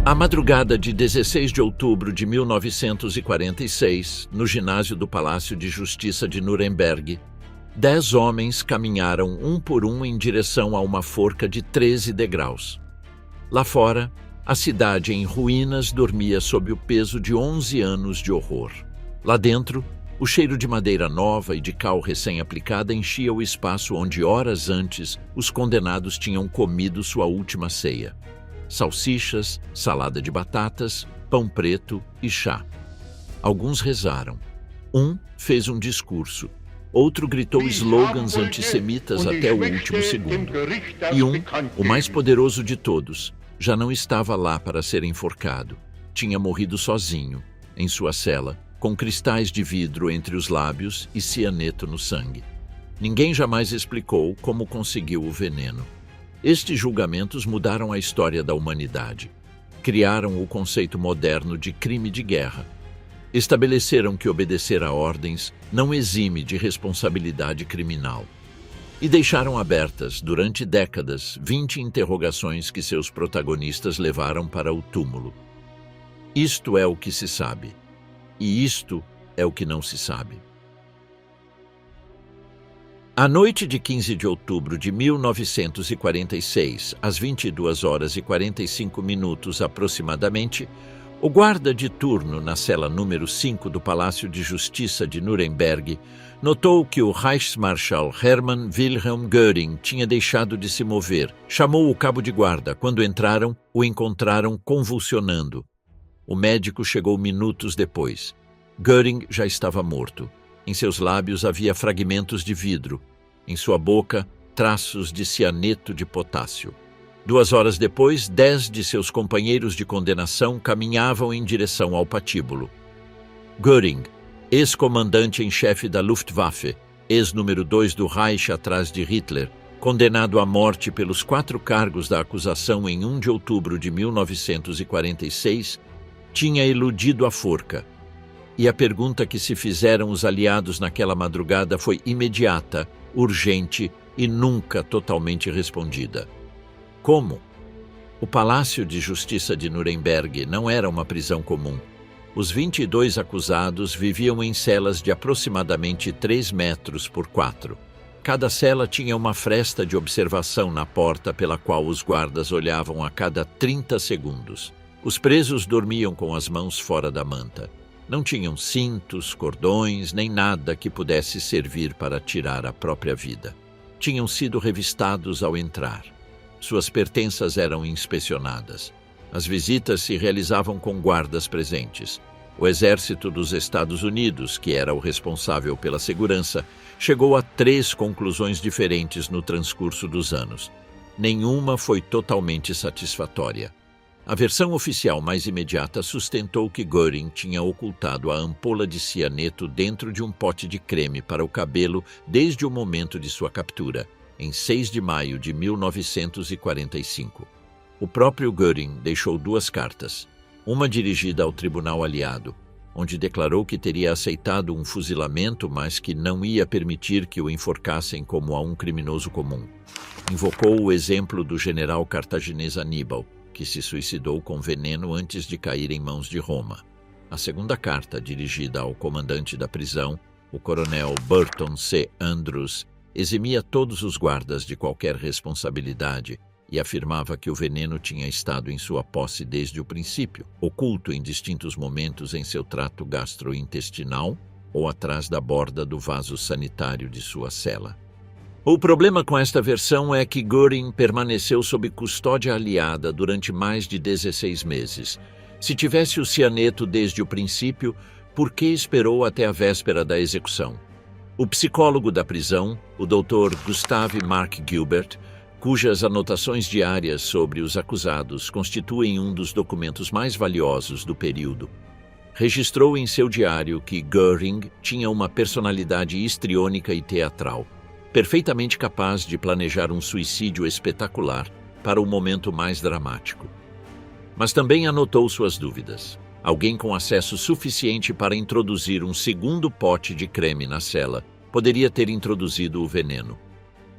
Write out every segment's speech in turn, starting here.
A madrugada de 16 de outubro de 1946, no ginásio do Palácio de Justiça de Nuremberg, 10 homens caminharam um por um em direção a uma forca de 13 degraus. Lá fora, a cidade em ruínas dormia sob o peso de 11 anos de horror. Lá dentro, o cheiro de madeira nova e de cal recém-aplicada enchia o espaço onde horas antes os condenados tinham comido sua última ceia. Salsichas, salada de batatas, pão preto e chá. Alguns rezaram. Um fez um discurso. Outro gritou slogans antissemitas até o último segundo. E o mais poderoso de todos, já não estava lá para ser enforcado. Tinha morrido sozinho, em sua cela, com cristais de vidro entre os lábios e cianeto no sangue. Ninguém jamais explicou como conseguiu o veneno. Estes julgamentos mudaram a história da humanidade. Criaram o conceito moderno de crime de guerra. Estabeleceram que obedecer a ordens não exime de responsabilidade criminal. E deixaram abertas, durante décadas, 20 interrogações que seus protagonistas levaram para o túmulo. Isto é o que se sabe. E isto é o que não se sabe. À noite de 15 de outubro de 1946, às 22 horas e 45 minutos aproximadamente, o guarda de turno na cela número 5 do Palácio de Justiça de Nuremberg notou que o Reichsmarschall Hermann Wilhelm Göring tinha deixado de se mover. Chamou o cabo de guarda. Quando entraram, o encontraram convulsionando. O médico chegou minutos depois. Göring já estava morto. Em seus lábios havia fragmentos de vidro. Em sua boca, traços de cianeto de potássio. 2 horas depois, 10 de seus companheiros de condenação caminhavam em direção ao patíbulo. Göring, ex-comandante em chefe da Luftwaffe, ex-número 2 do Reich atrás de Hitler, condenado à morte pelos 4 cargos da acusação em 1 de outubro de 1946, tinha eludido a forca. E a pergunta que se fizeram os aliados naquela madrugada foi imediata, urgente e nunca totalmente respondida. Como? O Palácio de Justiça de Nuremberg não era uma prisão comum. Os 22 acusados viviam em celas de aproximadamente 3 metros por 4. Cada cela tinha uma fresta de observação na porta pela qual os guardas olhavam a cada 30 segundos. Os presos dormiam com as mãos fora da manta. Não tinham cintos, cordões, nem nada que pudesse servir para tirar a própria vida. Tinham sido revistados ao entrar. Suas pertenças eram inspecionadas. As visitas se realizavam com guardas presentes. O Exército dos Estados Unidos, que era o responsável pela segurança, chegou a 3 conclusões diferentes no transcurso dos anos. Nenhuma foi totalmente satisfatória. A versão oficial mais imediata sustentou que Göring tinha ocultado a ampola de cianeto dentro de um pote de creme para o cabelo desde o momento de sua captura, em 6 de maio de 1945. O próprio Göring deixou 2 cartas, uma dirigida ao Tribunal Aliado, onde declarou que teria aceitado um fuzilamento, mas que não ia permitir que o enforcassem como a um criminoso comum. Invocou o exemplo do general cartaginês Aníbal, que se suicidou com veneno antes de cair em mãos de Roma. A segunda carta, dirigida ao comandante da prisão, o coronel Burton C. Andrews, eximia todos os guardas de qualquer responsabilidade e afirmava que o veneno tinha estado em sua posse desde o princípio, oculto em distintos momentos em seu trato gastrointestinal ou atrás da borda do vaso sanitário de sua cela. O problema com esta versão é que Göring permaneceu sob custódia aliada durante mais de 16 meses. Se tivesse o cianeto desde o princípio, por que esperou até a véspera da execução? O psicólogo da prisão, o Dr. Gustav Mark Gilbert, cujas anotações diárias sobre os acusados constituem um dos documentos mais valiosos do período, registrou em seu diário que Göring tinha uma personalidade histriônica e teatral, perfeitamente capaz de planejar um suicídio espetacular para o momento mais dramático. Mas também anotou suas dúvidas. Alguém com acesso suficiente para introduzir um segundo pote de creme na cela poderia ter introduzido o veneno.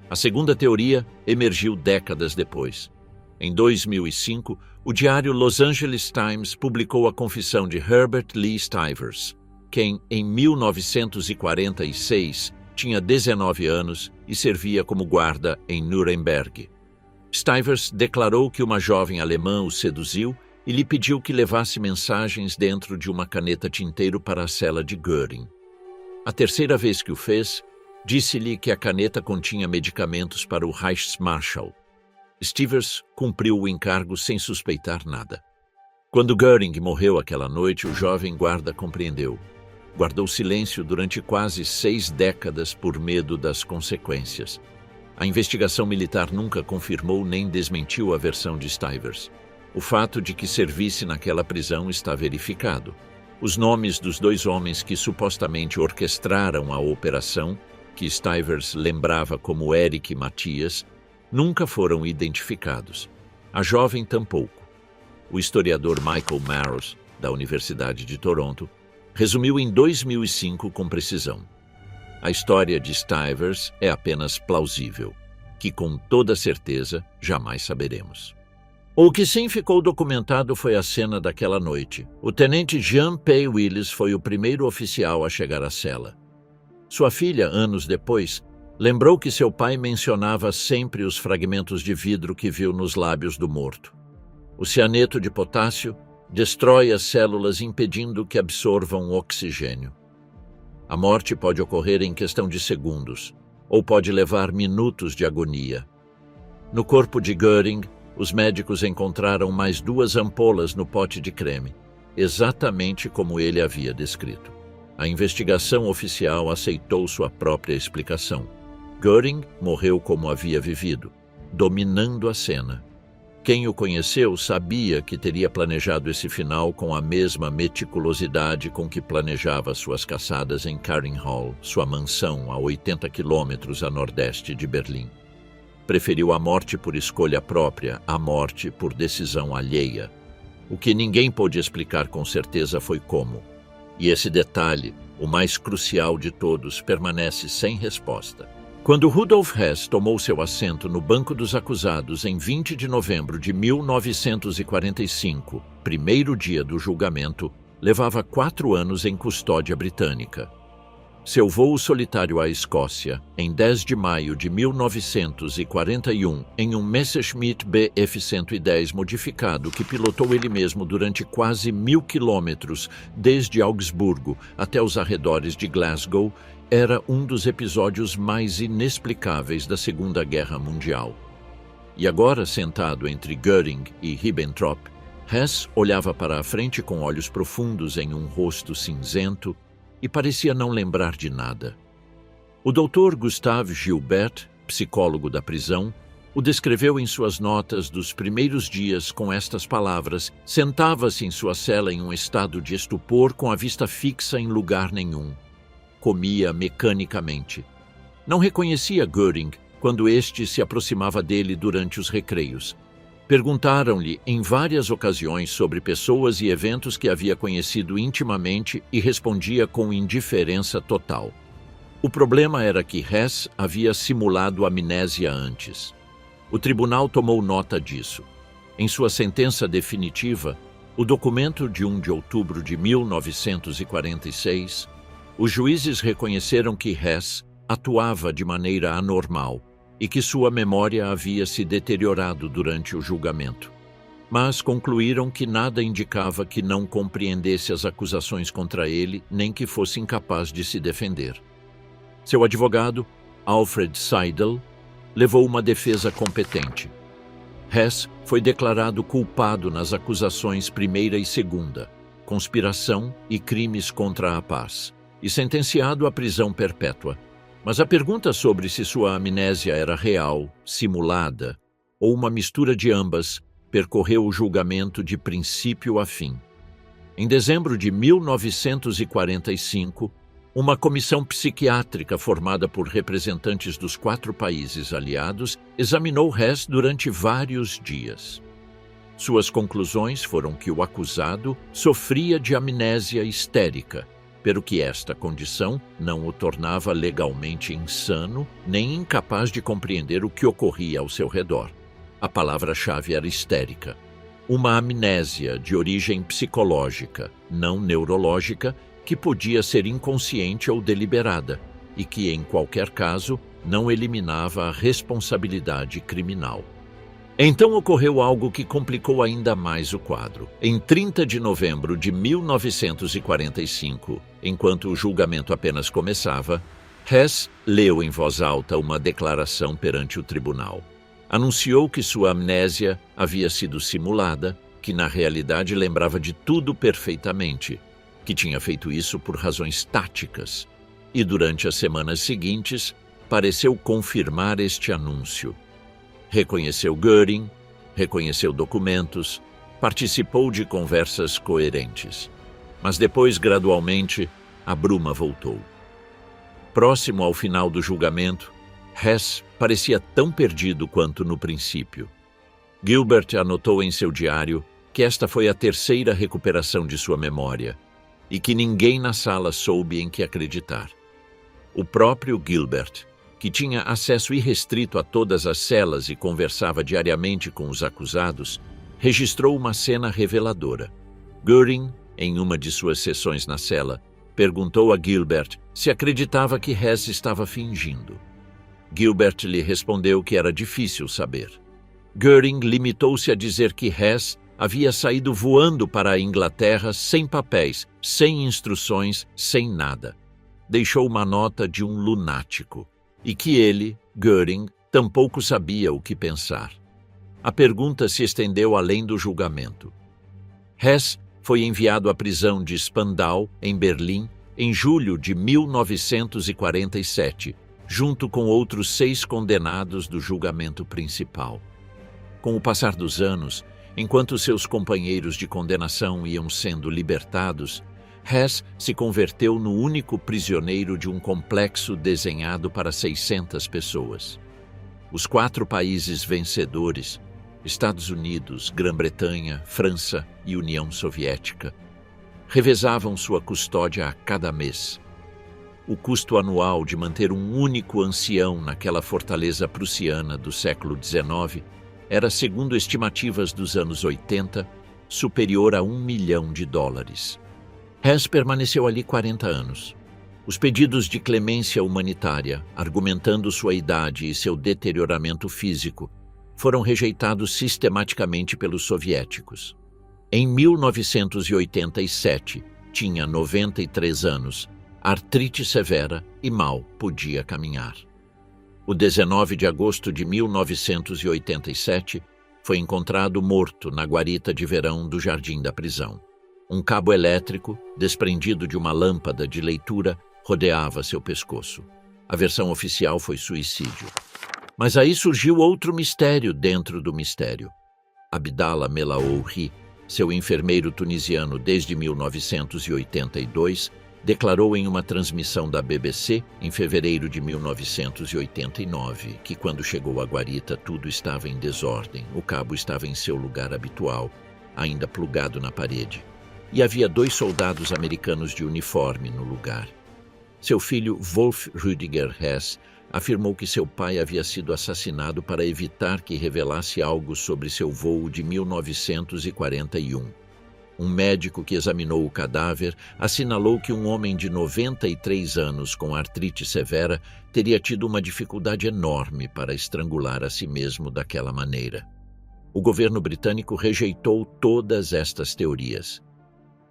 A segunda teoria emergiu décadas depois. Em 2005, O diário Los Angeles Times publicou a confissão de Herbert Lee Stivers, quem, em 1946, tinha 19 anos e servia como guarda em Nuremberg. Stivers declarou que uma jovem alemã o seduziu e lhe pediu que levasse mensagens dentro de uma caneta tinteiro para a cela de Göring. A terceira vez que o fez, disse-lhe que a caneta continha medicamentos para o Reichsmarschall. Stivers cumpriu o encargo sem suspeitar nada. Quando Göring morreu aquela noite, o jovem guarda compreendeu. Guardou silêncio durante quase 6 décadas por medo das consequências. A investigação militar nunca confirmou nem desmentiu a versão de Stivers. O fato de que servisse naquela prisão está verificado. Os nomes dos 2 homens que supostamente orquestraram a operação, que Stivers lembrava como Eric e Matias, nunca foram identificados. A jovem tampouco. O historiador Michael Maros, da Universidade de Toronto, resumiu em 2005 com precisão. A história de Stivers é apenas plausível, que com toda certeza jamais saberemos. O que sim ficou documentado foi a cena daquela noite. O tenente Jean P. Willis foi o primeiro oficial a chegar à cela. Sua filha, anos depois, lembrou que seu pai mencionava sempre os fragmentos de vidro que viu nos lábios do morto. O cianeto de potássio destrói as células impedindo que absorvam oxigênio. A morte pode ocorrer em questão de segundos, ou pode levar minutos de agonia. No corpo de Göring, os médicos encontraram mais 2 ampolas no pote de creme, exatamente como ele havia descrito. A investigação oficial aceitou sua própria explicação. Göring morreu como havia vivido, dominando a cena. Quem o conheceu sabia que teria planejado esse final com a mesma meticulosidade com que planejava suas caçadas em Caring Hall, sua mansão a 80 quilômetros a nordeste de Berlim. Preferiu a morte por escolha própria à morte por decisão alheia. O que ninguém pôde explicar com certeza foi como. E esse detalhe, o mais crucial de todos, permanece sem resposta. Quando Rudolf Hess tomou seu assento no banco dos acusados em 20 de novembro de 1945, primeiro dia do julgamento, levava 4 anos em custódia britânica. Seu voo solitário à Escócia, em 10 de maio de 1941, em um Messerschmitt Bf-110 modificado que pilotou ele mesmo durante quase 1000 quilômetros desde Augsburgo até os arredores de Glasgow, era um dos episódios mais inexplicáveis da Segunda Guerra Mundial. E agora, sentado entre Göring e Ribbentrop, Hess olhava para a frente com olhos profundos em um rosto cinzento e parecia não lembrar de nada. O Dr. Gustave Gilbert, psicólogo da prisão, o descreveu em suas notas dos primeiros dias com estas palavras: sentava-se em sua cela em um estado de estupor com a vista fixa em lugar nenhum. Comia mecanicamente. Não reconhecia Göring quando este se aproximava dele durante os recreios. Perguntaram-lhe em várias ocasiões sobre pessoas e eventos que havia conhecido intimamente e respondia com indiferença total. O problema era que Hess havia simulado amnésia antes. O tribunal tomou nota disso. Em sua sentença definitiva, o documento de 1 de outubro de 1946, os juízes reconheceram que Hess atuava de maneira anormal e que sua memória havia se deteriorado durante o julgamento. Mas concluíram que nada indicava que não compreendesse as acusações contra ele, nem que fosse incapaz de se defender. Seu advogado, Alfred Seidel, levou uma defesa competente. Hess foi declarado culpado nas acusações primeira e segunda, conspiração e crimes contra a paz, e sentenciado à prisão perpétua. Mas a pergunta sobre se sua amnésia era real, simulada, ou uma mistura de ambas, percorreu o julgamento de princípio a fim. Em dezembro de 1945, uma comissão psiquiátrica formada por representantes dos 4 países aliados examinou Hess durante vários dias. Suas conclusões foram que o acusado sofria de amnésia histérica, pelo que esta condição não o tornava legalmente insano nem incapaz de compreender o que ocorria ao seu redor. A palavra-chave era histérica. uma amnésia de origem psicológica, não neurológica, que podia ser inconsciente ou deliberada e que, em qualquer caso, não eliminava a responsabilidade criminal. Então ocorreu algo que complicou ainda mais o quadro. Em 30 de novembro de 1945, enquanto o julgamento apenas começava, Hess leu em voz alta uma declaração perante o tribunal. Anunciou que sua amnésia havia sido simulada, que na realidade lembrava de tudo perfeitamente, que tinha feito isso por razões táticas, e durante as semanas seguintes pareceu confirmar este anúncio. Reconheceu Göring, reconheceu documentos, participou de conversas coerentes. Mas depois, gradualmente, a bruma voltou. Próximo ao final do julgamento, Hess parecia tão perdido quanto no princípio. Gilbert anotou em seu diário que esta foi a terceira recuperação de sua memória e que ninguém na sala soube em que acreditar. O próprio Gilbert, que tinha acesso irrestrito a todas as celas e conversava diariamente com os acusados, registrou uma cena reveladora. Göring, em uma de suas sessões na cela, perguntou a Gilbert se acreditava que Hess estava fingindo. Gilbert lhe respondeu que era difícil saber. Göring limitou-se a dizer que Hess havia saído voando para a Inglaterra sem papéis, sem instruções, sem nada. Deixou uma nota de um lunático. E que ele, Göring, tampouco sabia o que pensar. A pergunta se estendeu além do julgamento. Hess foi enviado à prisão de Spandau, em Berlim, em julho de 1947, junto com outros 6 condenados do julgamento principal. Com o passar dos anos, enquanto seus companheiros de condenação iam sendo libertados, Hess se converteu no único prisioneiro de um complexo desenhado para 600 pessoas. Os 4 países vencedores, Estados Unidos, Grã-Bretanha, França e União Soviética, revezavam sua custódia a cada mês. O custo anual de manter um único ancião naquela fortaleza prussiana do século XIX era, segundo estimativas dos anos 80, superior a $1 milhão. Hess permaneceu ali 40 anos. Os pedidos de clemência humanitária, argumentando sua idade e seu deterioramento físico, foram rejeitados sistematicamente pelos soviéticos. Em 1987, tinha 93 anos, artrite severa e mal podia caminhar. O 19 de agosto de 1987, foi encontrado morto na guarita de verão do jardim da prisão. Um cabo elétrico, desprendido de uma lâmpada de leitura, rodeava seu pescoço. A versão oficial foi suicídio. Mas aí surgiu outro mistério dentro do mistério. Abdallah Melaouri, seu enfermeiro tunisiano desde 1982, declarou em uma transmissão da BBC, em fevereiro de 1989, que quando chegou à guarita tudo estava em desordem, o cabo estava em seu lugar habitual, ainda plugado na parede, e havia 2 soldados americanos de uniforme no lugar. Seu filho, Wolf Rüdiger Hess, afirmou que seu pai havia sido assassinado para evitar que revelasse algo sobre seu voo de 1941. Um médico que examinou o cadáver assinalou que um homem de 93 anos com artrite severa teria tido uma dificuldade enorme para estrangular a si mesmo daquela maneira. O governo britânico rejeitou todas estas teorias.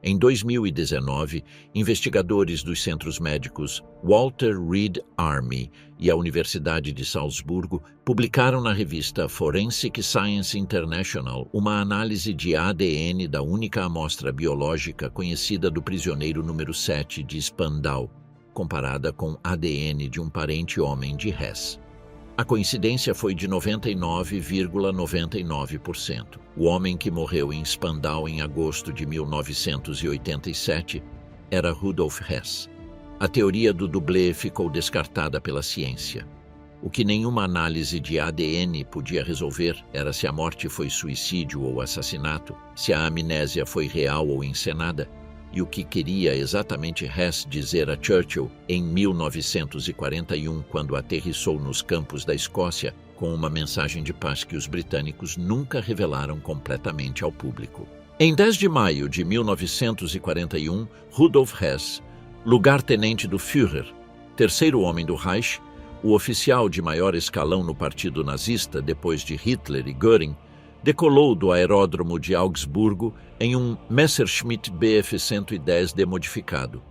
Em 2019, investigadores dos centros médicos Walter Reed Army e a Universidade de Salzburgo publicaram na revista Forensic Science International uma análise de ADN da única amostra biológica conhecida do prisioneiro número 7 de Spandau, comparada com ADN de um parente homem de Hess. A coincidência foi de 99,99%. O homem que morreu em Spandau em agosto de 1987 era Rudolf Hess. A teoria do dublê ficou descartada pela ciência. O que nenhuma análise de ADN podia resolver era se a morte foi suicídio ou assassinato, se a amnésia foi real ou encenada, e o que queria exatamente Hess dizer a Churchill em 1941, quando aterrissou nos campos da Escócia, com uma mensagem de paz que os britânicos nunca revelaram completamente ao público. Em 10 de maio de 1941, Rudolf Hess, lugar-tenente do Führer, terceiro homem do Reich, o oficial de maior escalão no partido nazista depois de Hitler e Göring, decolou do aeródromo de Augsburgo em um Messerschmitt Bf-110D modificado.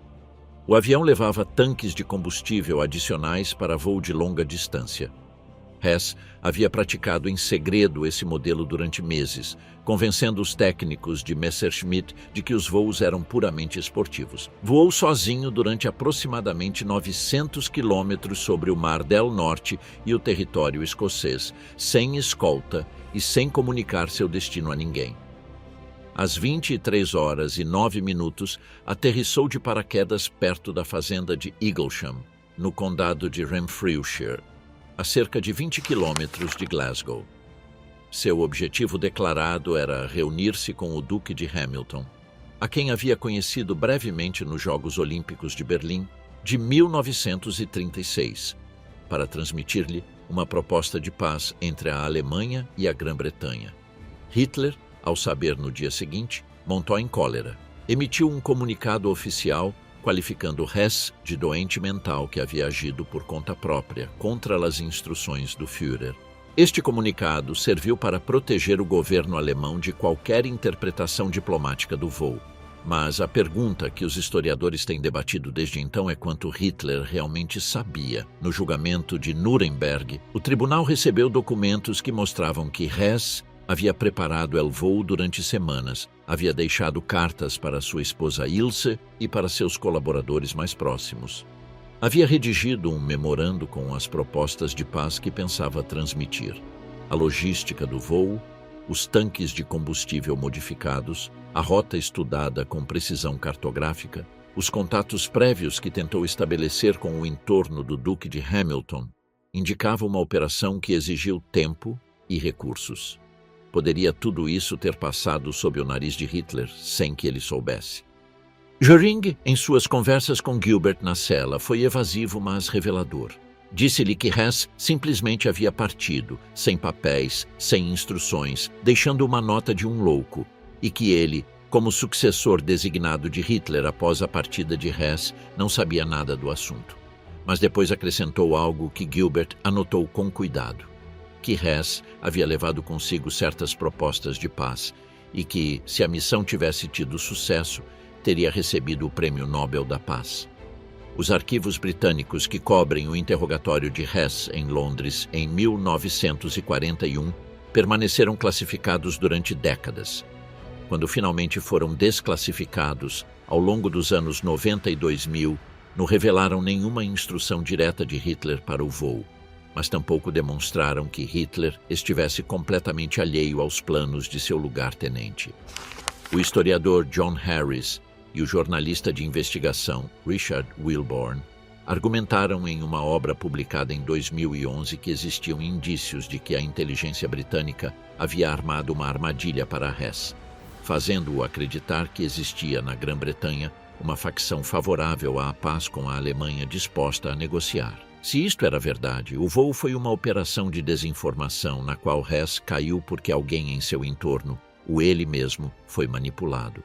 O avião levava tanques de combustível adicionais para voo de longa distância. Hess havia praticado em segredo esse modelo durante meses, convencendo os técnicos de Messerschmitt de que os voos eram puramente esportivos. Voou sozinho durante aproximadamente 900 quilômetros sobre o Mar del Norte e o território escocês, sem escolta e sem comunicar seu destino a ninguém. Às 23h09, aterrissou de paraquedas perto da fazenda de Eaglesham, no condado de Renfrewshire, a cerca de 20 quilômetros de Glasgow. Seu objetivo declarado era reunir-se com o Duque de Hamilton, a quem havia conhecido brevemente nos Jogos Olímpicos de Berlim de 1936, para transmitir-lhe uma proposta de paz entre a Alemanha e a Grã-Bretanha. Hitler, ao saber no dia seguinte, montou em cólera. Emitiu um comunicado oficial qualificando Hess de doente mental que havia agido por conta própria contra as instruções do Führer. Este comunicado serviu para proteger o governo alemão de qualquer interpretação diplomática do voo. Mas a pergunta que os historiadores têm debatido desde então é quanto Hitler realmente sabia. No julgamento de Nuremberg, o tribunal recebeu documentos que mostravam que Hess havia preparado o voo durante semanas, havia deixado cartas para sua esposa Ilse e para seus colaboradores mais próximos. Havia redigido um memorando com as propostas de paz que pensava transmitir. A logística do voo, os tanques de combustível modificados, a rota estudada com precisão cartográfica, os contatos prévios que tentou estabelecer com o entorno do Duque de Hamilton, indicavam uma operação que exigiu tempo e recursos. Poderia tudo isso ter passado sob o nariz de Hitler sem que ele soubesse. Göring, em suas conversas com Gilbert na cela, foi evasivo, mas revelador. Disse-lhe que Hess simplesmente havia partido, sem papéis, sem instruções, deixando uma nota de um louco, e que ele, como sucessor designado de Hitler após a partida de Hess, não sabia nada do assunto. Mas depois acrescentou algo que Gilbert anotou com cuidado: que Hess havia levado consigo certas propostas de paz e que, se a missão tivesse tido sucesso, teria recebido o Prêmio Nobel da Paz. Os arquivos britânicos que cobrem o interrogatório de Hess em Londres em 1941 permaneceram classificados durante décadas. Quando finalmente foram desclassificados, ao longo dos anos 90 e 2000, não revelaram nenhuma instrução direta de Hitler para o voo, mas tampouco demonstraram que Hitler estivesse completamente alheio aos planos de seu lugar-tenente. O historiador John Harris e o jornalista de investigação Richard Wilborn argumentaram em uma obra publicada em 2011 que existiam indícios de que a inteligência britânica havia armado uma armadilha para Hess, fazendo-o acreditar que existia na Grã-Bretanha uma facção favorável à paz com a Alemanha disposta a negociar. Se isto era verdade, o voo foi uma operação de desinformação na qual Hess caiu porque alguém em seu entorno, o ele mesmo, foi manipulado.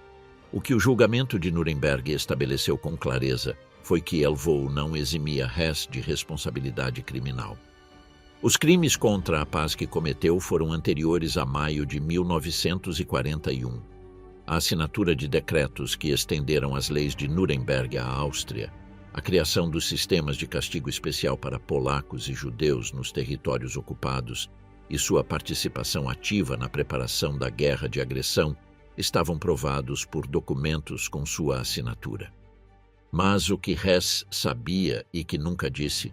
O que o julgamento de Nuremberg estabeleceu com clareza foi que o voo não eximia Hess de responsabilidade criminal. Os crimes contra a paz que cometeu foram anteriores a maio de 1941. A assinatura de decretos que estenderam as leis de Nuremberg à Áustria, a criação dos sistemas de castigo especial para polacos e judeus nos territórios ocupados e sua participação ativa na preparação da guerra de agressão estavam provados por documentos com sua assinatura. Mas o que Hess sabia e que nunca disse,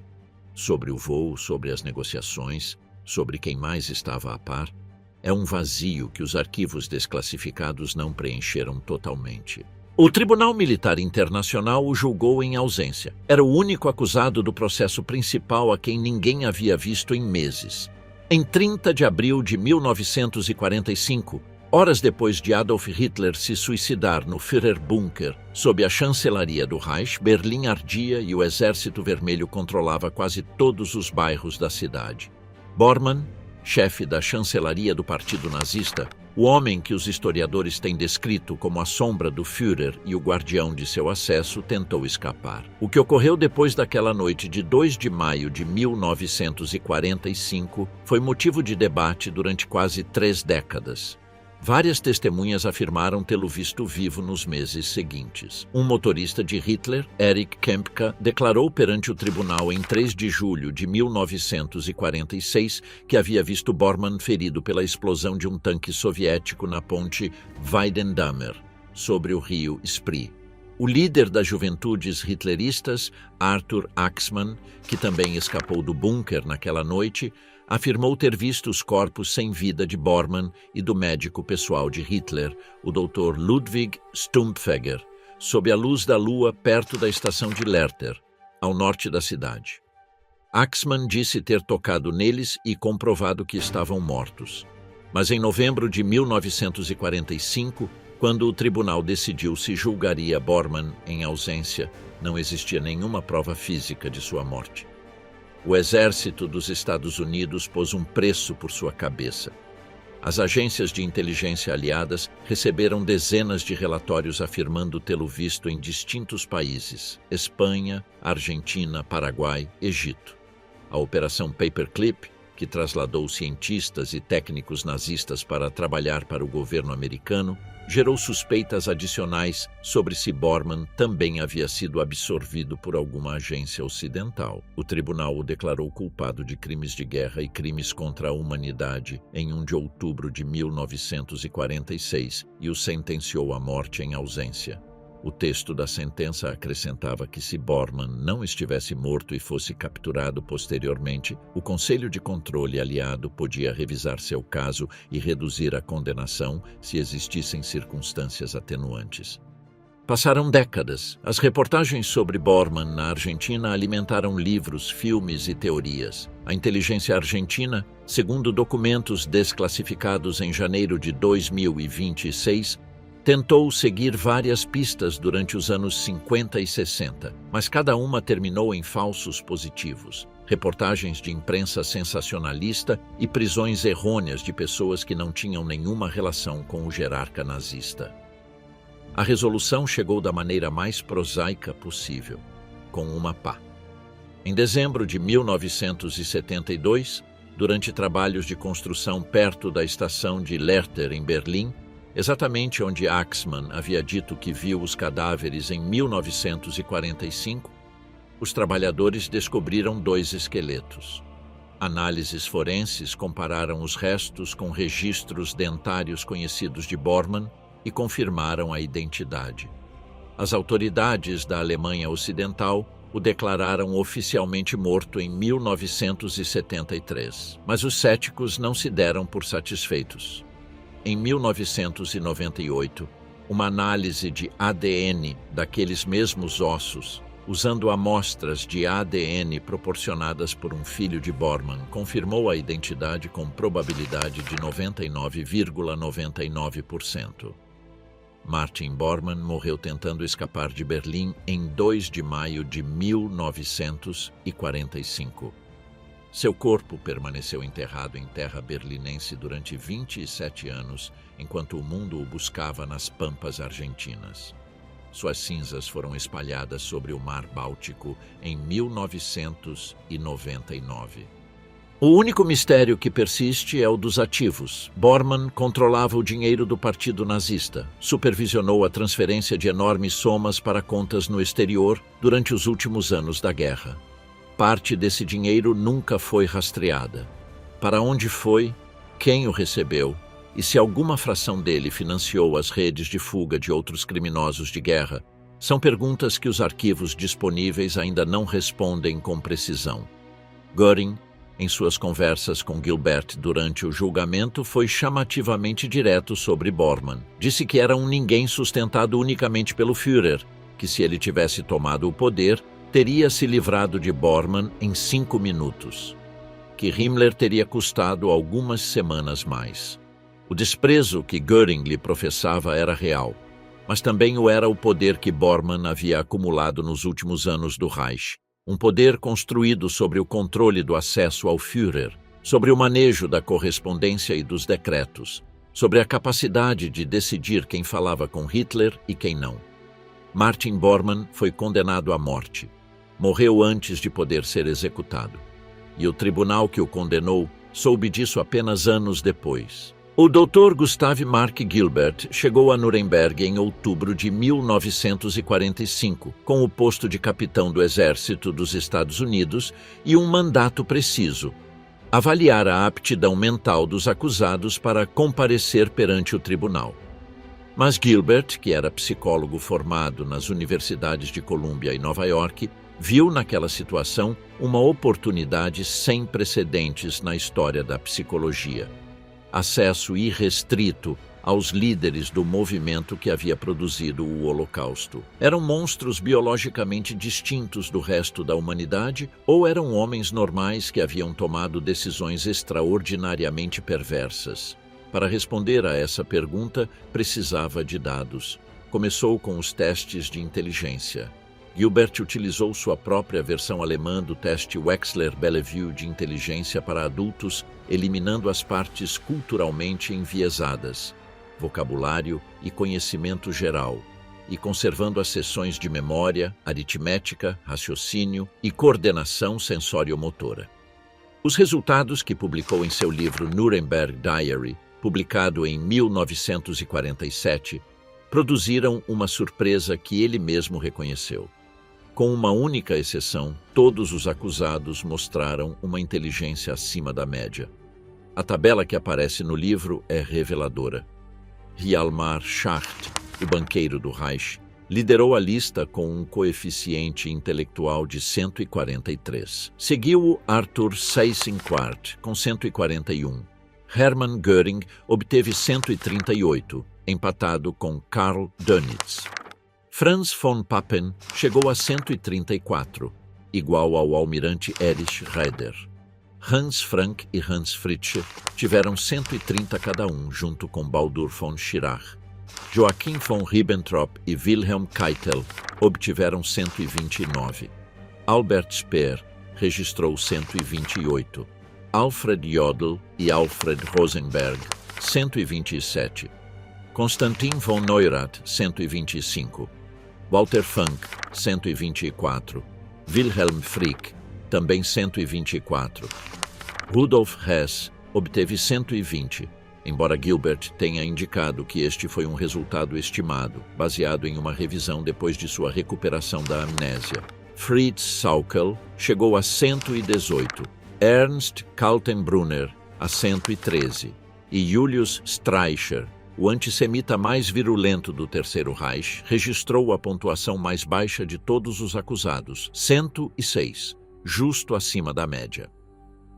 sobre o voo, sobre as negociações, sobre quem mais estava a par, é um vazio que os arquivos desclassificados não preencheram totalmente. O Tribunal Militar Internacional o julgou em ausência. Era o único acusado do processo principal a quem ninguém havia visto em meses. Em 30 de abril de 1945, horas depois de Adolf Hitler se suicidar no Führerbunker, sob a chancelaria do Reich, Berlim ardia e o Exército Vermelho controlava quase todos os bairros da cidade. Bormann, chefe da chancelaria do Partido Nazista, o homem que os historiadores têm descrito como a sombra do Führer e o guardião de seu acesso, tentou escapar. O que ocorreu depois daquela noite de 2 de maio de 1945 foi motivo de debate durante quase 3 décadas. Várias testemunhas afirmaram tê-lo visto vivo nos meses seguintes. Um motorista de Hitler, Erich Kempka, declarou perante o tribunal em 3 de julho de 1946 que havia visto Bormann ferido pela explosão de um tanque soviético na ponte Weidendammer, sobre o rio Spree. O líder das juventudes hitleristas, Arthur Axmann, que também escapou do bunker naquela noite, afirmou ter visto os corpos sem vida de Bormann e do médico pessoal de Hitler, o Dr. Ludwig Stumpfegger, sob a luz da lua perto da estação de Lehrter, ao norte da cidade. Axmann disse ter tocado neles e comprovado que estavam mortos. Mas em novembro de 1945, quando o tribunal decidiu se julgaria Bormann em ausência, não existia nenhuma prova física de sua morte. O exército dos Estados Unidos pôs um preço por sua cabeça. As agências de inteligência aliadas receberam dezenas de relatórios afirmando tê-lo visto em distintos países: Espanha, Argentina, Paraguai, Egito. A Operação Paperclip, que trasladou cientistas e técnicos nazistas para trabalhar para o governo americano, gerou suspeitas adicionais sobre se Bormann também havia sido absorvido por alguma agência ocidental. O tribunal o declarou culpado de crimes de guerra e crimes contra a humanidade em 1 de outubro de 1946 e o sentenciou à morte em ausência. O texto da sentença acrescentava que se Bormann não estivesse morto e fosse capturado posteriormente, o Conselho de Controle aliado podia revisar seu caso e reduzir a condenação se existissem circunstâncias atenuantes. Passaram décadas. As reportagens sobre Bormann na Argentina alimentaram livros, filmes e teorias. A inteligência argentina, segundo documentos desclassificados em janeiro de 2026, tentou seguir várias pistas durante os anos 50 e 60, mas cada uma terminou em falsos positivos. Reportagens de imprensa sensacionalista e prisões errôneas de pessoas que não tinham nenhuma relação com o jerarca nazista. A resolução chegou da maneira mais prosaica possível, com uma pá. Em dezembro de 1972, durante trabalhos de construção perto da estação de Lehrter, em Berlim, exatamente onde Axmann havia dito que viu os cadáveres em 1945, os trabalhadores descobriram 2 esqueletos. Análises forenses compararam os restos com registros dentários conhecidos de Bormann e confirmaram a identidade. As autoridades da Alemanha Ocidental o declararam oficialmente morto em 1973, mas os céticos não se deram por satisfeitos. Em 1998, uma análise de ADN daqueles mesmos ossos, usando amostras de ADN proporcionadas por um filho de Bormann, confirmou a identidade com probabilidade de 99,99%. Martin Bormann morreu tentando escapar de Berlim em 2 de maio de 1945. Seu corpo permaneceu enterrado em terra berlinense durante 27 anos, enquanto o mundo o buscava nas pampas argentinas. Suas cinzas foram espalhadas sobre o Mar Báltico em 1999. O único mistério que persiste é o dos ativos. Bormann controlava o dinheiro do Partido Nazista, supervisionou a transferência de enormes somas para contas no exterior durante os últimos anos da guerra. Parte desse dinheiro nunca foi rastreada. Para onde foi, quem o recebeu e se alguma fração dele financiou as redes de fuga de outros criminosos de guerra, são perguntas que os arquivos disponíveis ainda não respondem com precisão. Göring, em suas conversas com Gilbert durante o julgamento, foi chamativamente direto sobre Bormann. Disse que era um ninguém sustentado unicamente pelo Führer, que se ele tivesse tomado o poder, teria se livrado de Bormann em 5 minutos, que Himmler teria custado algumas semanas mais. O desprezo que Göring lhe professava era real, mas também o era o poder que Bormann havia acumulado nos últimos anos do Reich, um poder construído sobre o controle do acesso ao Führer, sobre o manejo da correspondência e dos decretos, sobre a capacidade de decidir quem falava com Hitler e quem não. Martin Bormann foi condenado à morte. Morreu antes de poder ser executado. E o tribunal que o condenou soube disso apenas anos depois. O Dr. Gustav Mark Gilbert chegou a Nuremberg em outubro de 1945, com o posto de capitão do Exército dos Estados Unidos e um mandato preciso: avaliar a aptidão mental dos acusados para comparecer perante o tribunal. Mas Gilbert, que era psicólogo formado nas universidades de Colômbia e Nova York, viu naquela situação uma oportunidade sem precedentes na história da psicologia: acesso irrestrito aos líderes do movimento que havia produzido o Holocausto. Eram monstros biologicamente distintos do resto da humanidade ou eram homens normais que haviam tomado decisões extraordinariamente perversas? Para responder a essa pergunta, precisava de dados. Começou com os testes de inteligência. Gilbert utilizou sua própria versão alemã do teste Wechsler-Bellevue de inteligência para adultos, eliminando as partes culturalmente enviesadas, vocabulário e conhecimento geral, e conservando as seções de memória, aritmética, raciocínio e coordenação sensório-motora. Os resultados que publicou em seu livro Nuremberg Diary, publicado em 1947, produziram uma surpresa que ele mesmo reconheceu. Com uma única exceção, todos os acusados mostraram uma inteligência acima da média. A tabela que aparece no livro é reveladora. Hjalmar Schacht, o banqueiro do Reich, liderou a lista com um coeficiente intelectual de 143. Seguiu-o Arthur Seyss-Inquart, com 141. Hermann Göring obteve 138, empatado com Karl Dönitz. Franz von Papen chegou a 134, igual ao almirante Erich Raeder. Hans Frank e Hans Fritzsche tiveram 130 cada um, junto com Baldur von Schirach. Joachim von Ribbentrop e Wilhelm Keitel obtiveram 129. Albert Speer registrou 128. Alfred Jodl e Alfred Rosenberg, 127. Konstantin von Neurath, 125. Walter Funk, 124. Wilhelm Frick, também 124. Rudolf Hess obteve 120, embora Gilbert tenha indicado que este foi um resultado estimado, baseado em uma revisão depois de sua recuperação da amnésia. Fritz Sauckel chegou a 118. Ernst Kaltenbrunner, a 113, e Julius Streicher, o antissemita mais virulento do Terceiro Reich, registrou a pontuação mais baixa de todos os acusados, 106, justo acima da média.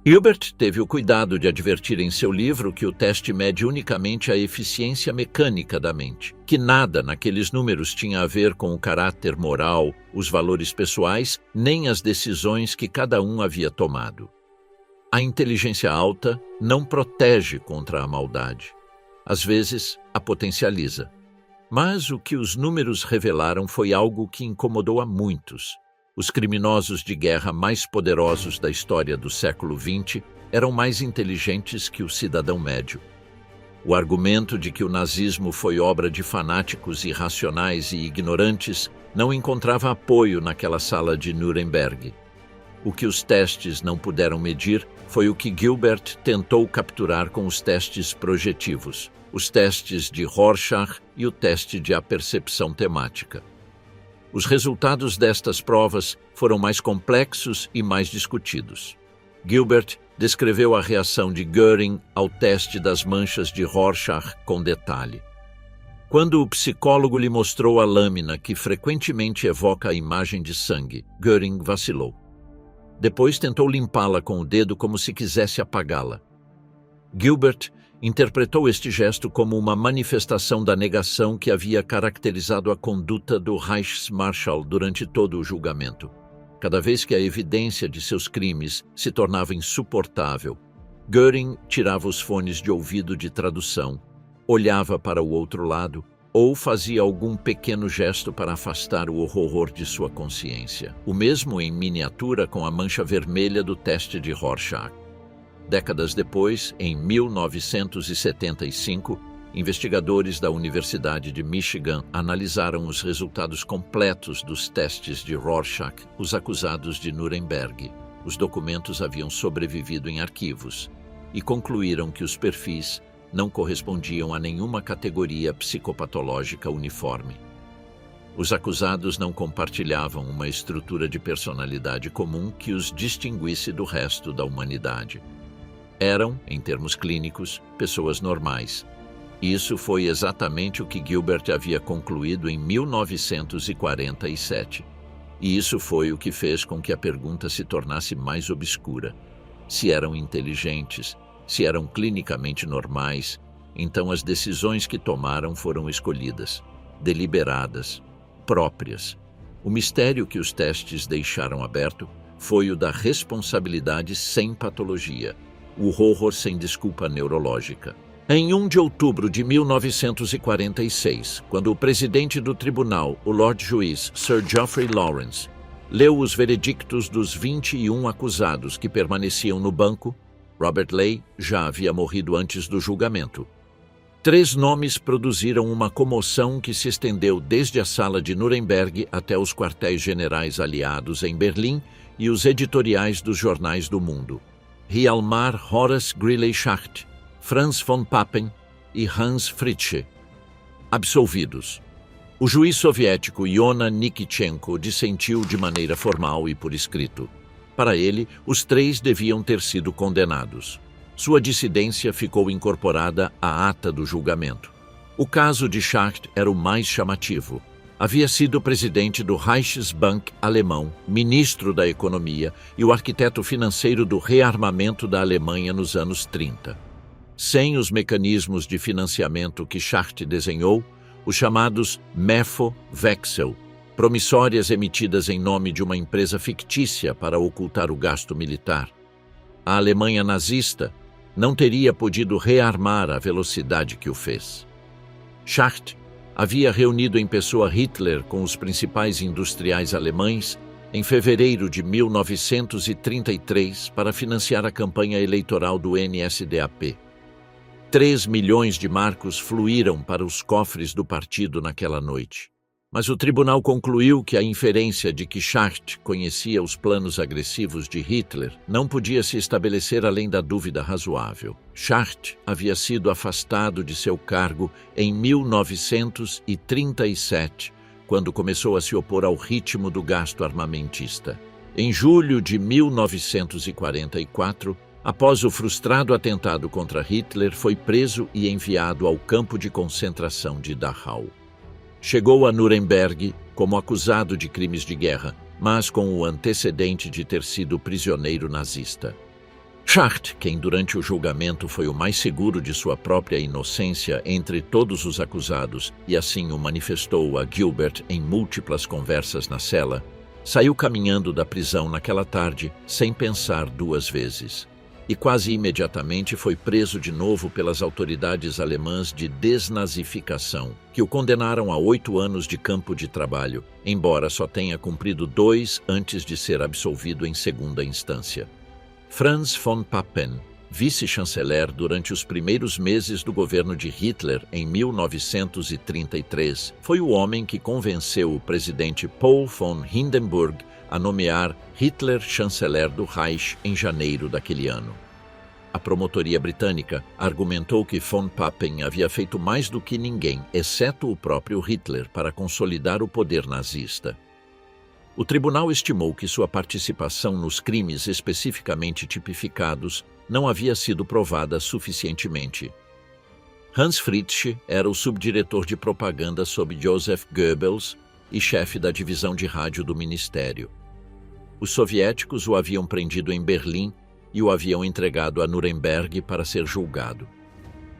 Gilbert teve o cuidado de advertir em seu livro que o teste mede unicamente a eficiência mecânica da mente, que nada naqueles números tinha a ver com o caráter moral, os valores pessoais, nem as decisões que cada um havia tomado. A inteligência alta não protege contra a maldade. Às vezes, a potencializa. Mas o que os números revelaram foi algo que incomodou a muitos. Os criminosos de guerra mais poderosos da história do século XX eram mais inteligentes que o cidadão médio. O argumento de que o nazismo foi obra de fanáticos irracionais e ignorantes não encontrava apoio naquela sala de Nuremberg. O que os testes não puderam medir foi o que Gilbert tentou capturar com os testes projetivos, os testes de Rorschach e o teste de apercepção temática. Os resultados destas provas foram mais complexos e mais discutidos. Gilbert descreveu a reação de Göring ao teste das manchas de Rorschach com detalhe. Quando o psicólogo lhe mostrou a lâmina que frequentemente evoca a imagem de sangue, Göring vacilou. Depois tentou limpá-la com o dedo como se quisesse apagá-la. Gilbert interpretou este gesto como uma manifestação da negação que havia caracterizado a conduta do Reichsmarschall durante todo o julgamento. Cada vez que a evidência de seus crimes se tornava insuportável, Göring tirava os fones de ouvido de tradução, olhava para o outro lado ou fazia algum pequeno gesto para afastar o horror de sua consciência. O mesmo em miniatura com a mancha vermelha do teste de Rorschach. Décadas depois, em 1975, investigadores da Universidade de Michigan analisaram os resultados completos dos testes de Rorschach, os acusados de Nuremberg. Os documentos haviam sobrevivido em arquivos e concluíram que os perfis não correspondiam a nenhuma categoria psicopatológica uniforme. Os acusados não compartilhavam uma estrutura de personalidade comum que os distinguisse do resto da humanidade. Eram, em termos clínicos, pessoas normais. Isso foi exatamente o que Gilbert havia concluído em 1947. E isso foi o que fez com que a pergunta se tornasse mais obscura. Se eram inteligentes, se eram clinicamente normais, então as decisões que tomaram foram escolhidas, deliberadas, próprias. O mistério que os testes deixaram aberto foi o da responsabilidade sem patologia, o horror sem desculpa neurológica. Em 1 de outubro de 1946, quando o presidente do tribunal, o Lord Juiz Sir Geoffrey Lawrence, leu os veredictos dos 21 acusados que permaneciam no banco, Robert Ley já havia morrido antes do julgamento. 3 nomes produziram uma comoção que se estendeu desde a sala de Nuremberg até os quartéis-generais aliados em Berlim e os editoriais dos jornais do mundo. Hjalmar Horace Greeley Schacht, Franz von Papen e Hans Fritzsche. Absolvidos. O juiz soviético Iona Nikitchenko dissentiu de maneira formal e por escrito. Para ele, os 3 deviam ter sido condenados. Sua dissidência ficou incorporada à ata do julgamento. O caso de Schacht era o mais chamativo. Havia sido presidente do Reichsbank alemão, ministro da economia e o arquiteto financeiro do rearmamento da Alemanha nos anos 30. Sem os mecanismos de financiamento que Schacht desenhou, os chamados Mefo-Wechsel, promissórias emitidas em nome de uma empresa fictícia para ocultar o gasto militar, a Alemanha nazista não teria podido rearmar à velocidade que o fez. Schacht havia reunido em pessoa Hitler com os principais industriais alemães em fevereiro de 1933 para financiar a campanha eleitoral do NSDAP. 3 milhões de marcos fluíram para os cofres do partido naquela noite. Mas o tribunal concluiu que a inferência de que Schacht conhecia os planos agressivos de Hitler não podia se estabelecer além da dúvida razoável. Schacht havia sido afastado de seu cargo em 1937, quando começou a se opor ao ritmo do gasto armamentista. Em julho de 1944, após o frustrado atentado contra Hitler, foi preso e enviado ao campo de concentração de Dachau. Chegou a Nuremberg como acusado de crimes de guerra, mas com o antecedente de ter sido prisioneiro nazista. Schacht, quem durante o julgamento foi o mais seguro de sua própria inocência entre todos os acusados e assim o manifestou a Gilbert em múltiplas conversas na cela, saiu caminhando da prisão naquela tarde sem pensar 2 vezes. E quase imediatamente foi preso de novo pelas autoridades alemãs de desnazificação, que o condenaram a 8 anos de campo de trabalho, embora só tenha cumprido 2 antes de ser absolvido em segunda instância. Franz von Papen, vice-chanceler durante os primeiros meses do governo de Hitler em 1933, foi o homem que convenceu o presidente Paul von Hindenburg a nomear Hitler chanceler do Reich em janeiro daquele ano. A promotoria britânica argumentou que von Papen havia feito mais do que ninguém, exceto o próprio Hitler, para consolidar o poder nazista. O tribunal estimou que sua participação nos crimes especificamente tipificados não havia sido provada suficientemente. Hans Fritzsche era o subdiretor de propaganda sob Joseph Goebbels e chefe da divisão de rádio do ministério. Os soviéticos o haviam prendido em Berlim e o haviam entregado a Nuremberg para ser julgado.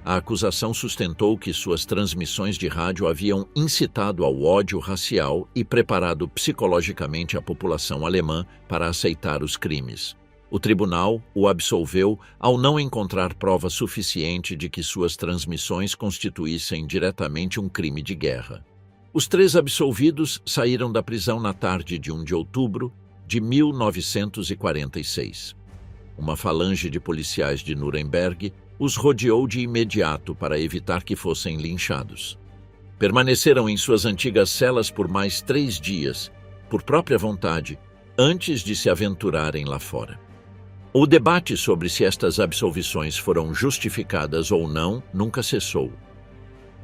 A acusação sustentou que suas transmissões de rádio haviam incitado ao ódio racial e preparado psicologicamente a população alemã para aceitar os crimes. O tribunal o absolveu ao não encontrar prova suficiente de que suas transmissões constituíssem diretamente um crime de guerra. Os 3 absolvidos saíram da prisão na tarde de 1 de outubro de 1946. Uma falange de policiais de Nuremberg os rodeou de imediato para evitar que fossem linchados. Permaneceram em suas antigas celas por mais 3 dias, por própria vontade, antes de se aventurarem lá fora. O debate sobre se estas absolvições foram justificadas ou não nunca cessou.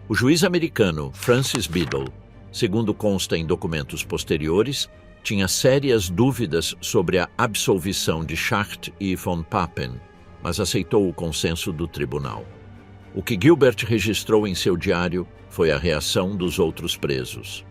O juiz americano Francis Biddle, segundo consta em documentos posteriores, tinha sérias dúvidas sobre a absolvição de Schacht e von Papen, mas aceitou o consenso do tribunal. O que Gilbert registrou em seu diário foi a reação dos outros presos.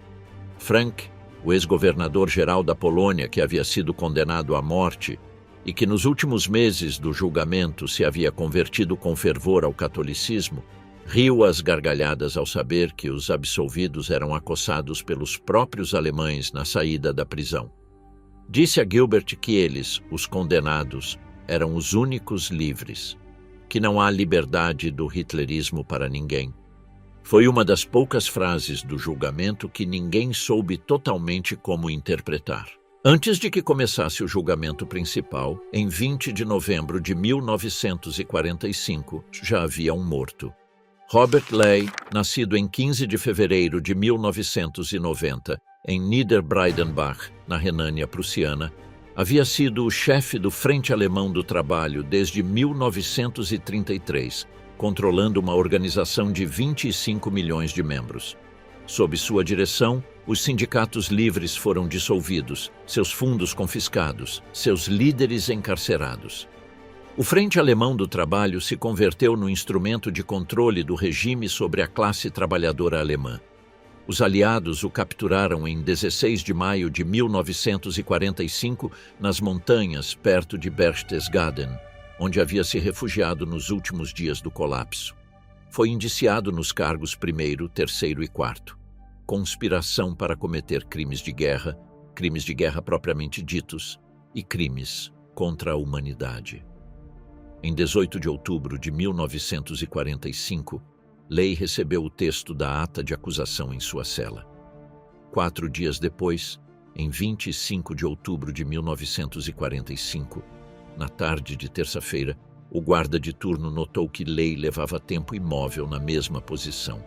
Frank, o ex-governador-geral da Polônia que havia sido condenado à morte e que nos últimos meses do julgamento se havia convertido com fervor ao catolicismo, riu às gargalhadas ao saber que os absolvidos eram acossados pelos próprios alemães na saída da prisão. Disse a Gilbert que eles, os condenados, eram os únicos livres, que não há liberdade do hitlerismo para ninguém. Foi uma das poucas frases do julgamento que ninguém soube totalmente como interpretar. Antes de que começasse o julgamento principal, em 20 de novembro de 1945, já havia um morto. Robert Ley, nascido em 15 de fevereiro de 1990, em Niederbreidenbach, na Renânia Prussiana, havia sido o chefe do Frente Alemão do Trabalho desde 1933, controlando uma organização de 25 milhões de membros. Sob sua direção, os sindicatos livres foram dissolvidos, seus fundos confiscados, seus líderes encarcerados. O Frente Alemão do Trabalho se converteu no instrumento de controle do regime sobre a classe trabalhadora alemã. Os aliados o capturaram em 16 de maio de 1945 nas montanhas perto de Berchtesgaden, onde havia se refugiado nos últimos dias do colapso. Foi indiciado nos cargos 1º, 3º e 4º. Conspiração para cometer crimes de guerra propriamente ditos, e crimes contra a humanidade. Em 18 de outubro de 1945, Ley recebeu o texto da ata de acusação em sua cela. 4 dias depois, em 25 de outubro de 1945, na tarde de terça-feira, o guarda de turno notou que Ley levava tempo imóvel na mesma posição.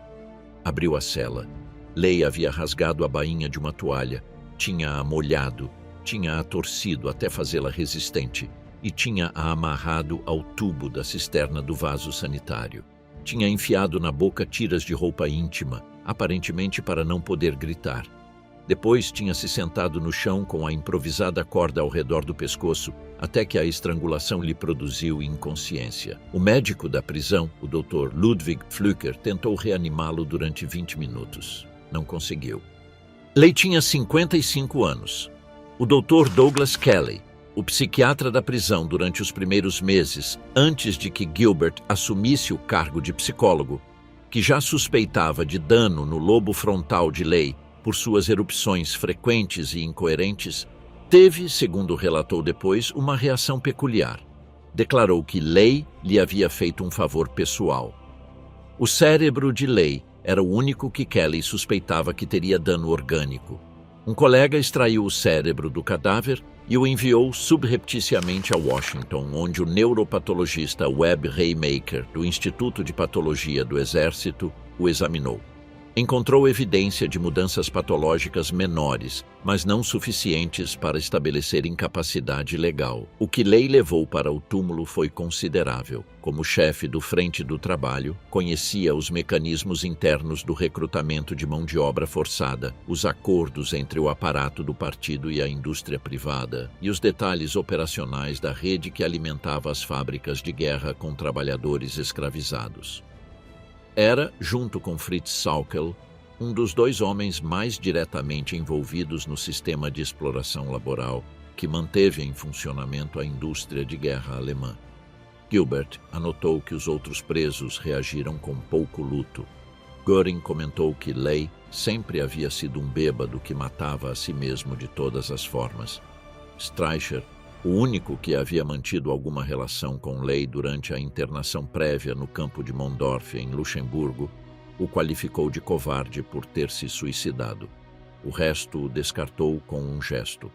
Abriu a cela. Ley havia rasgado a bainha de uma toalha, tinha-a molhado, tinha-a torcido até fazê-la resistente e tinha-a amarrado ao tubo da cisterna do vaso sanitário. Tinha enfiado na boca tiras de roupa íntima, aparentemente para não poder gritar. Depois tinha se sentado no chão com a improvisada corda ao redor do pescoço, até que a estrangulação lhe produziu inconsciência. O médico da prisão, o Dr. Ludwig Pflücker, tentou reanimá-lo durante 20 minutos. Não conseguiu. Ley tinha 55 anos. O Dr. Douglas Kelly, o psiquiatra da prisão durante os primeiros meses, antes de que Gilbert assumisse o cargo de psicólogo, que já suspeitava de dano no lobo frontal de Ley por suas erupções frequentes e incoerentes, teve, segundo relatou depois, uma reação peculiar. Declarou que Ley lhe havia feito um favor pessoal. O cérebro de Ley era o único que Kelly suspeitava que teria dano orgânico. Um colega extraiu o cérebro do cadáver e o enviou subrepticiamente a Washington, onde o neuropatologista Webb Haymaker, do Instituto de Patologia do Exército, o examinou. Encontrou evidência de mudanças patológicas menores, mas não suficientes para estabelecer incapacidade legal. O que Ley levou para o túmulo foi considerável. Como chefe do Frente do Trabalho, conhecia os mecanismos internos do recrutamento de mão de obra forçada, os acordos entre o aparato do partido e a indústria privada, e os detalhes operacionais da rede que alimentava as fábricas de guerra com trabalhadores escravizados. Era, junto com Fritz Sauckel, um dos 2 homens mais diretamente envolvidos no sistema de exploração laboral que manteve em funcionamento a indústria de guerra alemã. Gilbert anotou que os outros presos reagiram com pouco luto. Göring comentou que Ley sempre havia sido um bêbado que matava a si mesmo de todas as formas. Streicher, o único que havia mantido alguma relação com Ley durante a internação prévia no campo de Mondorf, em Luxemburgo, o qualificou de covarde por ter se suicidado. O resto o descartou com um gesto.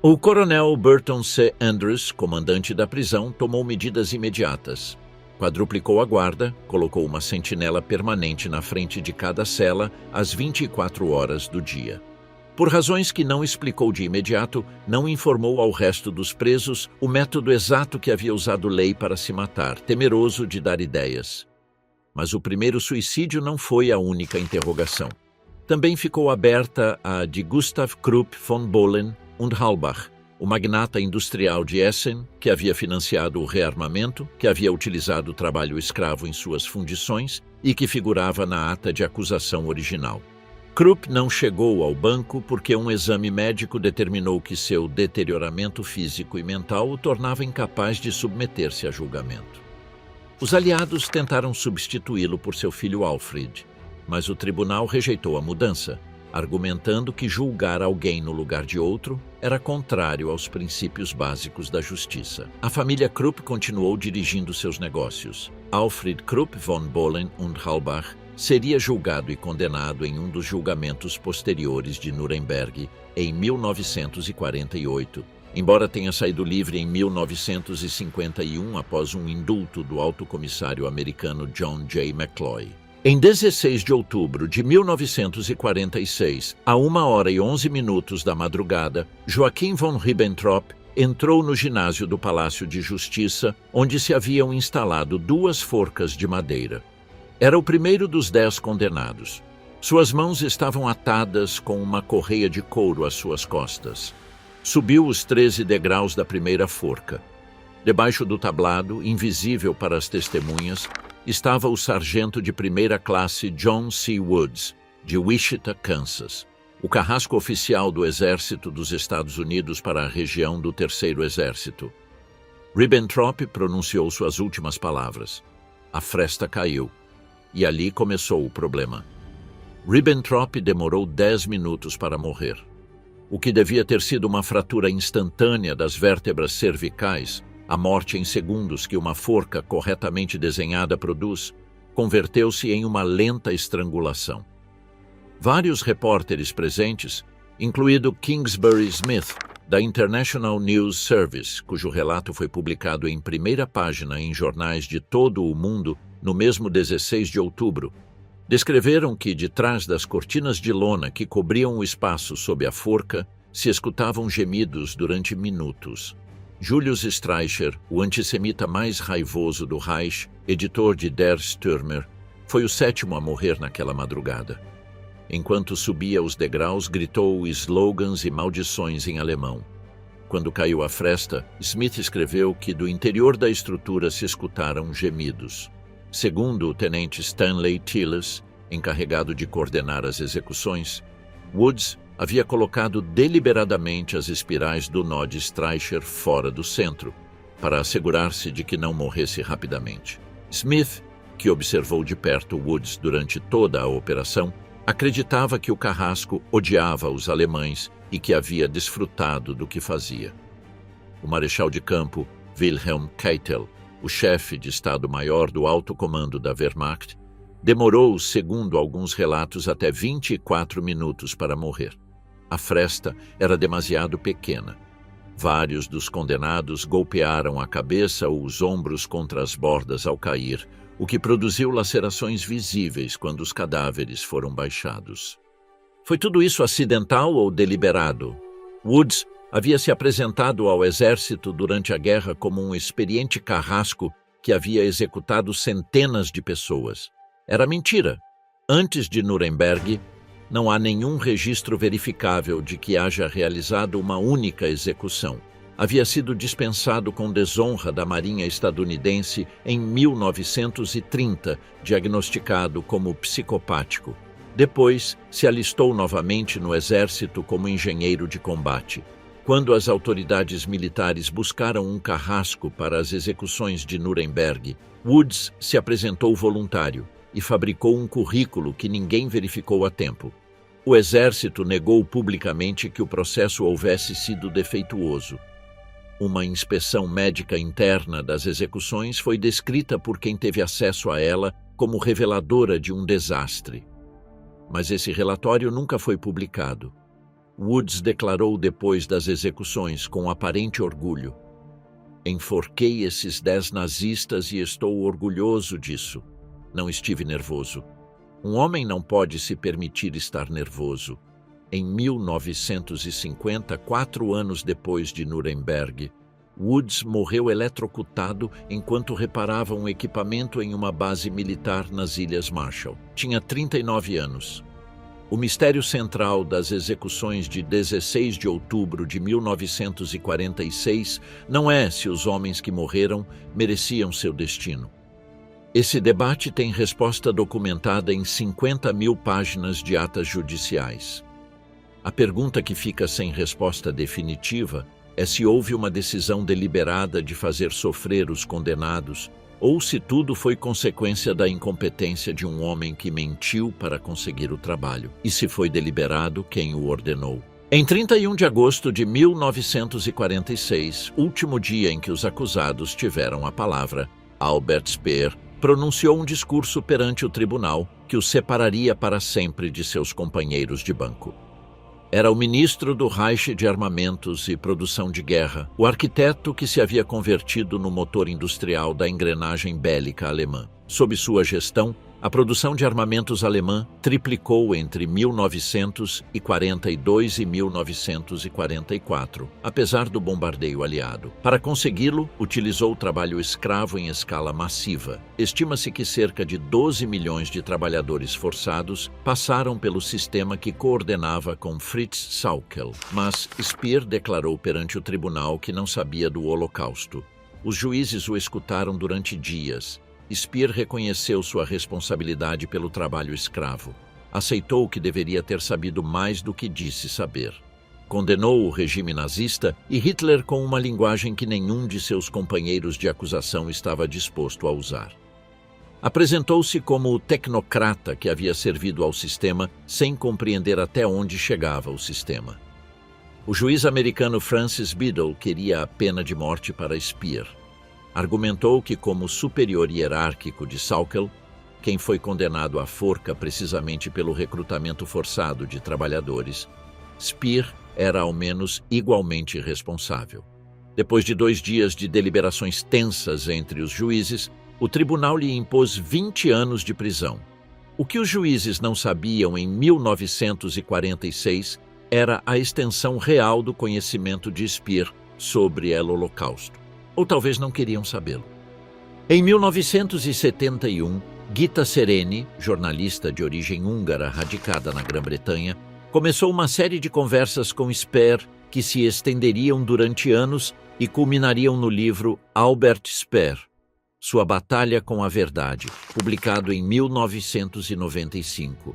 O coronel Burton C. Andrews, comandante da prisão, tomou medidas imediatas. Quadruplicou a guarda, colocou uma sentinela permanente na frente de cada cela às 24 horas do dia. Por razões que não explicou de imediato, não informou ao resto dos presos o método exato que havia usado Lei para se matar, temeroso de dar ideias. Mas o primeiro suicídio não foi a única interrogação. Também ficou aberta a de Gustav Krupp von Bohlen und Halbach, o magnata industrial de Essen, que havia financiado o rearmamento, que havia utilizado o trabalho escravo em suas fundições e que figurava na ata de acusação original. Krupp não chegou ao banco porque um exame médico determinou que seu deterioramento físico e mental o tornava incapaz de submeter-se a julgamento. Os aliados tentaram substituí-lo por seu filho Alfred, mas o tribunal rejeitou a mudança, argumentando que julgar alguém no lugar de outro era contrário aos princípios básicos da justiça. A família Krupp continuou dirigindo seus negócios. Alfred Krupp von Bohlen und Halbach seria julgado e condenado em um dos julgamentos posteriores de Nuremberg em 1948, embora tenha saído livre em 1951 após um indulto do alto comissário americano John J. McCloy. Em 16 de outubro de 1946, a 1h11 da madrugada, Joachim von Ribbentrop entrou no ginásio do Palácio de Justiça, onde se haviam instalado 2 forcas de madeira. Era o primeiro dos 10 condenados. Suas mãos estavam atadas com uma correia de couro às suas costas. Subiu os 13 degraus da primeira forca. Debaixo do tablado, invisível para as testemunhas, estava o sargento de primeira classe John C. Woods, de Wichita, Kansas, o carrasco oficial do Exército dos Estados Unidos para a região do Terceiro Exército. Ribbentrop pronunciou suas últimas palavras. A fresta caiu, e ali começou o problema. Ribbentrop demorou 10 minutos para morrer. O que devia ter sido uma fratura instantânea das vértebras cervicais, a morte em segundos que uma forca corretamente desenhada produz, converteu-se em uma lenta estrangulação. Vários repórteres presentes, incluído Kingsbury Smith, da International News Service, cujo relato foi publicado em primeira página em jornais de todo o mundo no mesmo 16 de outubro, descreveram que, de trás das cortinas de lona que cobriam o espaço sob a forca, se escutavam gemidos durante minutos. Julius Streicher, o antissemita mais raivoso do Reich, editor de Der Stürmer, foi o 7º a morrer naquela madrugada. Enquanto subia os degraus, gritou slogans e maldições em alemão. Quando caiu a fresta, Smith escreveu que do interior da estrutura se escutaram gemidos. Segundo o tenente Stanley Tillis, encarregado de coordenar as execuções, Woods havia colocado deliberadamente as espirais do nó de Streicher fora do centro, para assegurar-se de que não morresse rapidamente. Smith, que observou de perto Woods durante toda a operação, acreditava que o carrasco odiava os alemães e que havia desfrutado do que fazia. O marechal de campo Wilhelm Keitel, o chefe de Estado-Maior do alto comando da Wehrmacht, demorou, segundo alguns relatos, até 24 minutos para morrer. A fresta era demasiado pequena. Vários dos condenados golpearam a cabeça ou os ombros contra as bordas ao cair, o que produziu lacerações visíveis quando os cadáveres foram baixados. Foi tudo isso acidental ou deliberado? Woods havia se apresentado ao exército durante a guerra como um experiente carrasco que havia executado centenas de pessoas. Era mentira. Antes de Nuremberg, não há nenhum registro verificável de que haja realizado uma única execução. Havia sido dispensado com desonra da Marinha estadunidense em 1930, diagnosticado como psicopático. Depois, se alistou novamente no exército como engenheiro de combate. Quando as autoridades militares buscaram um carrasco para as execuções de Nuremberg, Woods se apresentou voluntário e fabricou um currículo que ninguém verificou a tempo. O exército negou publicamente que o processo houvesse sido defeituoso. Uma inspeção médica interna das execuções foi descrita por quem teve acesso a ela como reveladora de um desastre. Mas esse relatório nunca foi publicado. Woods declarou depois das execuções com aparente orgulho: "Enforquei esses 10 nazistas e estou orgulhoso disso. Não estive nervoso. Um homem não pode se permitir estar nervoso." Em 1950, 4 anos depois de Nuremberg, Woods morreu eletrocutado enquanto reparava um equipamento em uma base militar nas Ilhas Marshall. Tinha 39 anos. O mistério central das execuções de 16 de outubro de 1946 não é se os homens que morreram mereciam seu destino. Esse debate tem resposta documentada em 50.000 páginas de atas judiciais. A pergunta que fica sem resposta definitiva é se houve uma decisão deliberada de fazer sofrer os condenados ou se tudo foi consequência da incompetência de um homem que mentiu para conseguir o trabalho, e se foi deliberado, quem o ordenou. Em 31 de agosto de 1946, último dia em que os acusados tiveram a palavra, Albert Speer pronunciou um discurso perante o tribunal que o separaria para sempre de seus companheiros de banco. Era o ministro do Reich de Armamentos e Produção de Guerra, o arquiteto que se havia convertido no motor industrial da engrenagem bélica alemã. Sob sua gestão, a produção de armamentos alemã triplicou entre 1942 e 1944, apesar do bombardeio aliado. Para consegui-lo, utilizou o trabalho escravo em escala massiva. Estima-se que cerca de 12 milhões de trabalhadores forçados passaram pelo sistema que coordenava com Fritz Sauckel, mas Speer declarou perante o tribunal que não sabia do Holocausto. Os juízes o escutaram durante dias. Speer reconheceu sua responsabilidade pelo trabalho escravo. Aceitou que deveria ter sabido mais do que disse saber. Condenou o regime nazista e Hitler com uma linguagem que nenhum de seus companheiros de acusação estava disposto a usar. Apresentou-se como o tecnocrata que havia servido ao sistema sem compreender até onde chegava o sistema. O juiz americano Francis Biddle queria a pena de morte para Speer. Argumentou que, como superior hierárquico de Sauckel, quem foi condenado à forca precisamente pelo recrutamento forçado de trabalhadores, Speer era ao menos igualmente responsável. Depois de 2 dias de deliberações tensas entre os juízes, o tribunal lhe impôs 20 anos de prisão. O que os juízes não sabiam em 1946 era a extensão real do conhecimento de Speer sobre o Holocausto. Ou talvez não queriam sabê-lo. Em 1971, Gita Sereni, jornalista de origem húngara radicada na Grã-Bretanha, começou uma série de conversas com Speer que se estenderiam durante anos e culminariam no livro Albert Speer, Sua Batalha com a Verdade, publicado em 1995.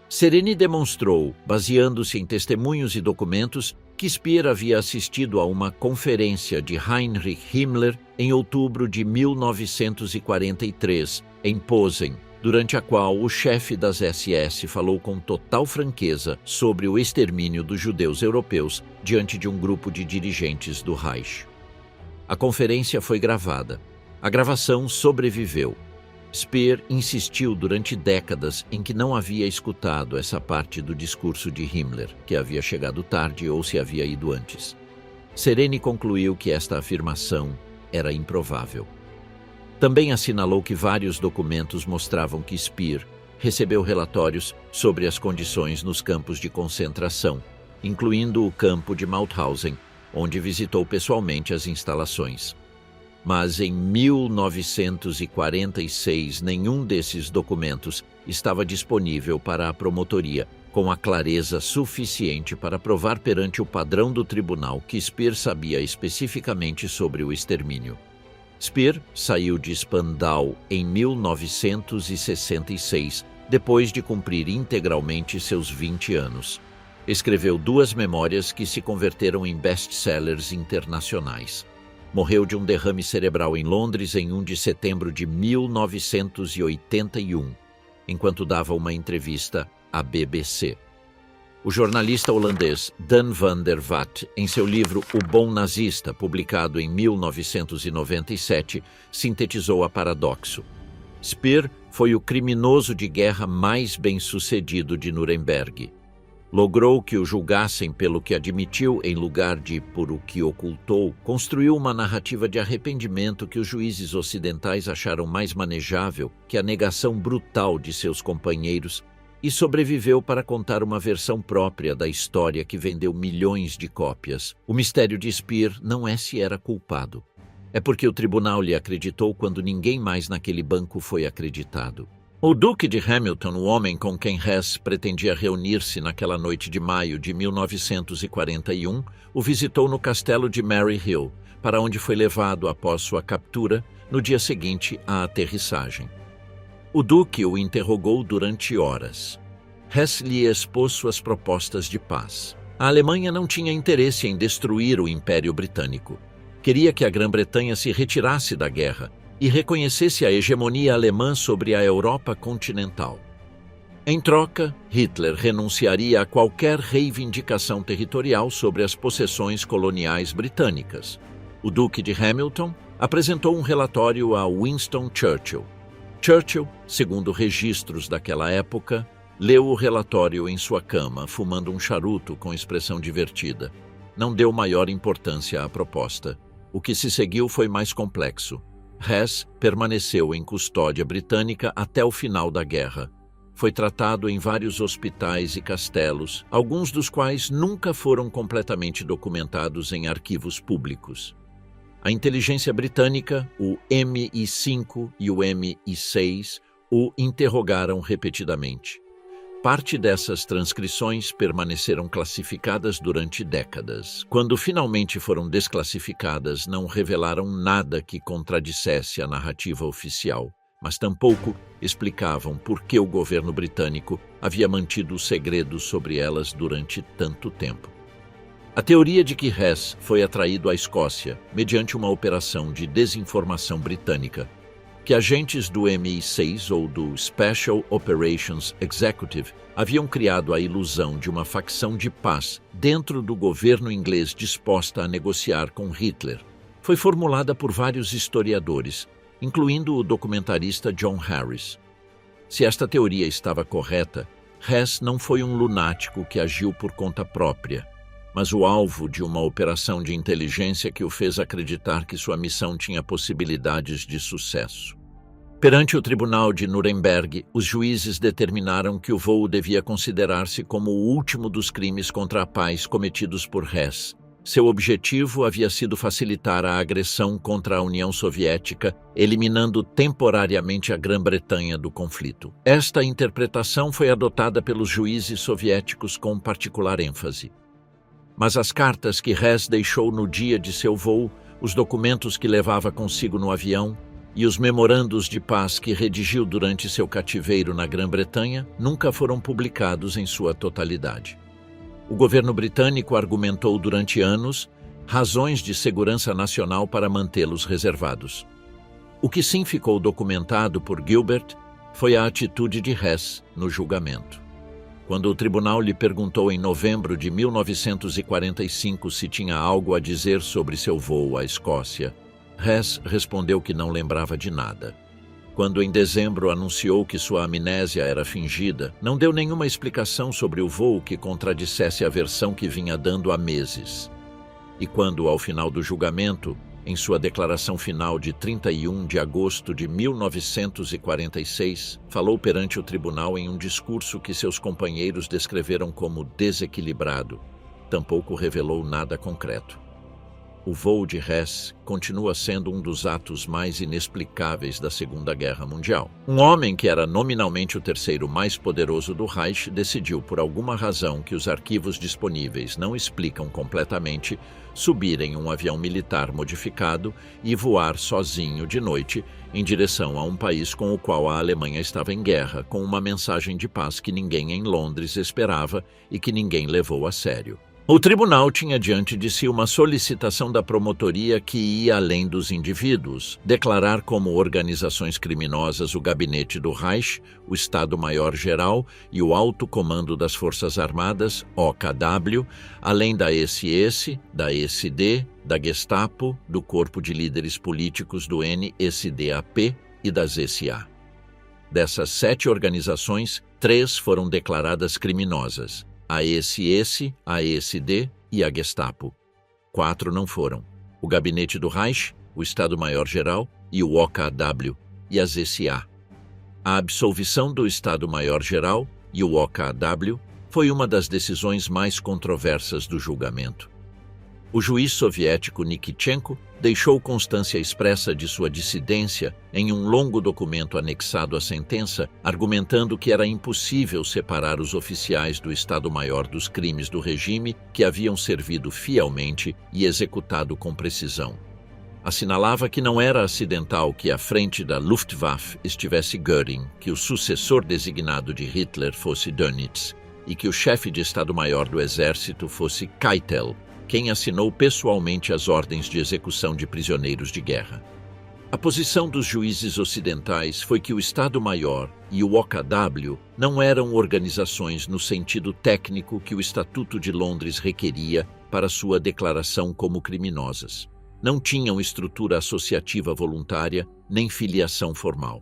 Sereni demonstrou, baseando-se em testemunhos e documentos, que Speer havia assistido a uma conferência de Heinrich Himmler em outubro de 1943, em Posen, durante a qual o chefe das SS falou com total franqueza sobre o extermínio dos judeus europeus diante de um grupo de dirigentes do Reich. A conferência foi gravada. A gravação sobreviveu. Speer insistiu durante décadas em que não havia escutado essa parte do discurso de Himmler, que havia chegado tarde ou se havia ido antes. Sereni concluiu que esta afirmação era improvável. Também assinalou que vários documentos mostravam que Speer recebeu relatórios sobre as condições nos campos de concentração, incluindo o campo de Mauthausen, onde visitou pessoalmente as instalações. Mas em 1946 nenhum desses documentos estava disponível para a promotoria, com a clareza suficiente para provar perante o padrão do tribunal que Speer sabia especificamente sobre o extermínio. Speer saiu de Spandau em 1966, depois de cumprir integralmente seus 20 anos. Escreveu 2 memórias que se converteram em best-sellers internacionais. Morreu de um derrame cerebral em Londres em 1 de setembro de 1981, enquanto dava uma entrevista à BBC. O jornalista holandês Dan van der Vat, em seu livro O Bom Nazista, publicado em 1997, sintetizou a paradoxo. Speer foi o criminoso de guerra mais bem-sucedido de Nuremberg. Logrou que o julgassem pelo que admitiu em lugar de por o que ocultou, construiu uma narrativa de arrependimento que os juízes ocidentais acharam mais manejável que a negação brutal de seus companheiros e sobreviveu para contar uma versão própria da história que vendeu milhões de cópias. O mistério de Speer não é se era culpado. É porque o tribunal lhe acreditou quando ninguém mais naquele banco foi acreditado. O Duque de Hamilton, o homem com quem Hess pretendia reunir-se naquela noite de maio de 1941, o visitou no castelo de Mary Hill, para onde foi levado após sua captura no dia seguinte à aterrissagem. O Duque o interrogou durante horas. Hess lhe expôs suas propostas de paz. A Alemanha não tinha interesse em destruir o Império Britânico. Queria que a Grã-Bretanha se retirasse da guerra e reconhecesse a hegemonia alemã sobre a Europa continental. Em troca, Hitler renunciaria a qualquer reivindicação territorial sobre as possessões coloniais britânicas. O Duque de Hamilton apresentou um relatório a Winston Churchill. Churchill, segundo registros daquela época, leu o relatório em sua cama, fumando um charuto com expressão divertida. Não deu maior importância à proposta. O que se seguiu foi mais complexo. Hess permaneceu em custódia britânica até o final da guerra. Foi tratado em vários hospitais e castelos, alguns dos quais nunca foram completamente documentados em arquivos públicos. A inteligência britânica, o MI5 e o MI6, o interrogaram repetidamente. Parte dessas transcrições permaneceram classificadas durante décadas. Quando finalmente foram desclassificadas, não revelaram nada que contradissesse a narrativa oficial, mas tampouco explicavam por que o governo britânico havia mantido o segredo sobre elas durante tanto tempo. A teoria de que Hess foi atraído à Escócia mediante uma operação de desinformação britânica, que agentes do MI6 ou do Special Operations Executive haviam criado a ilusão de uma facção de paz dentro do governo inglês disposta a negociar com Hitler, foi formulada por vários historiadores, incluindo o documentarista John Harris. Se esta teoria estava correta, Hess não foi um lunático que agiu por conta própria, mas o alvo de uma operação de inteligência que o fez acreditar que sua missão tinha possibilidades de sucesso. Perante o Tribunal de Nuremberg, os juízes determinaram que o voo devia considerar-se como o último dos crimes contra a paz cometidos por Hess. Seu objetivo havia sido facilitar a agressão contra a União Soviética, eliminando temporariamente a Grã-Bretanha do conflito. Esta interpretação foi adotada pelos juízes soviéticos com particular ênfase. Mas as cartas que Hess deixou no dia de seu voo, os documentos que levava consigo no avião e os memorandos de paz que redigiu durante seu cativeiro na Grã-Bretanha nunca foram publicados em sua totalidade. O governo britânico argumentou durante anos razões de segurança nacional para mantê-los reservados. O que sim ficou documentado por Gilbert foi a atitude de Hess no julgamento. Quando o tribunal lhe perguntou em novembro de 1945 se tinha algo a dizer sobre seu voo à Escócia, Hess respondeu que não lembrava de nada. Quando em dezembro anunciou que sua amnésia era fingida, não deu nenhuma explicação sobre o voo que contradissesse a versão que vinha dando há meses. E quando, ao final do julgamento, em sua declaração final de 31 de agosto de 1946, falou perante o tribunal em um discurso que seus companheiros descreveram como desequilibrado, tampouco revelou nada concreto. O voo de Hess continua sendo um dos atos mais inexplicáveis da Segunda Guerra Mundial. Um homem que era nominalmente o terceiro mais poderoso do Reich decidiu, por alguma razão que os arquivos disponíveis não explicam completamente, subir em um avião militar modificado e voar sozinho de noite em direção a um país com o qual a Alemanha estava em guerra, com uma mensagem de paz que ninguém em Londres esperava e que ninguém levou a sério. O tribunal tinha diante de si uma solicitação da promotoria que ia além dos indivíduos, declarar como organizações criminosas o Gabinete do Reich, o Estado-Maior-Geral e o Alto Comando das Forças Armadas, OKW, além da SS, da SD, da Gestapo, do Corpo de Líderes Políticos do NSDAP e das SA. Dessas 7 organizações, 3 foram declaradas criminosas. a SS, a ESD e a Gestapo. 4 não foram: o Gabinete do Reich, o Estado-Maior-Geral e o OKW e as SA. A absolvição do Estado-Maior-Geral e o OKW foi uma das decisões mais controversas do julgamento. O juiz soviético Nikitchenko deixou constância expressa de sua dissidência em um longo documento anexado à sentença, argumentando que era impossível separar os oficiais do Estado-Maior dos crimes do regime que haviam servido fielmente e executado com precisão. Assinalava que não era acidental que à frente da Luftwaffe estivesse Göring, que o sucessor designado de Hitler fosse Dönitz e que o chefe de Estado-Maior do Exército fosse Keitel, quem assinou pessoalmente as ordens de execução de prisioneiros de guerra. A posição dos juízes ocidentais foi que o Estado-Maior e o OKW não eram organizações no sentido técnico que o Estatuto de Londres requeria para sua declaração como criminosas. Não tinham estrutura associativa voluntária nem filiação formal.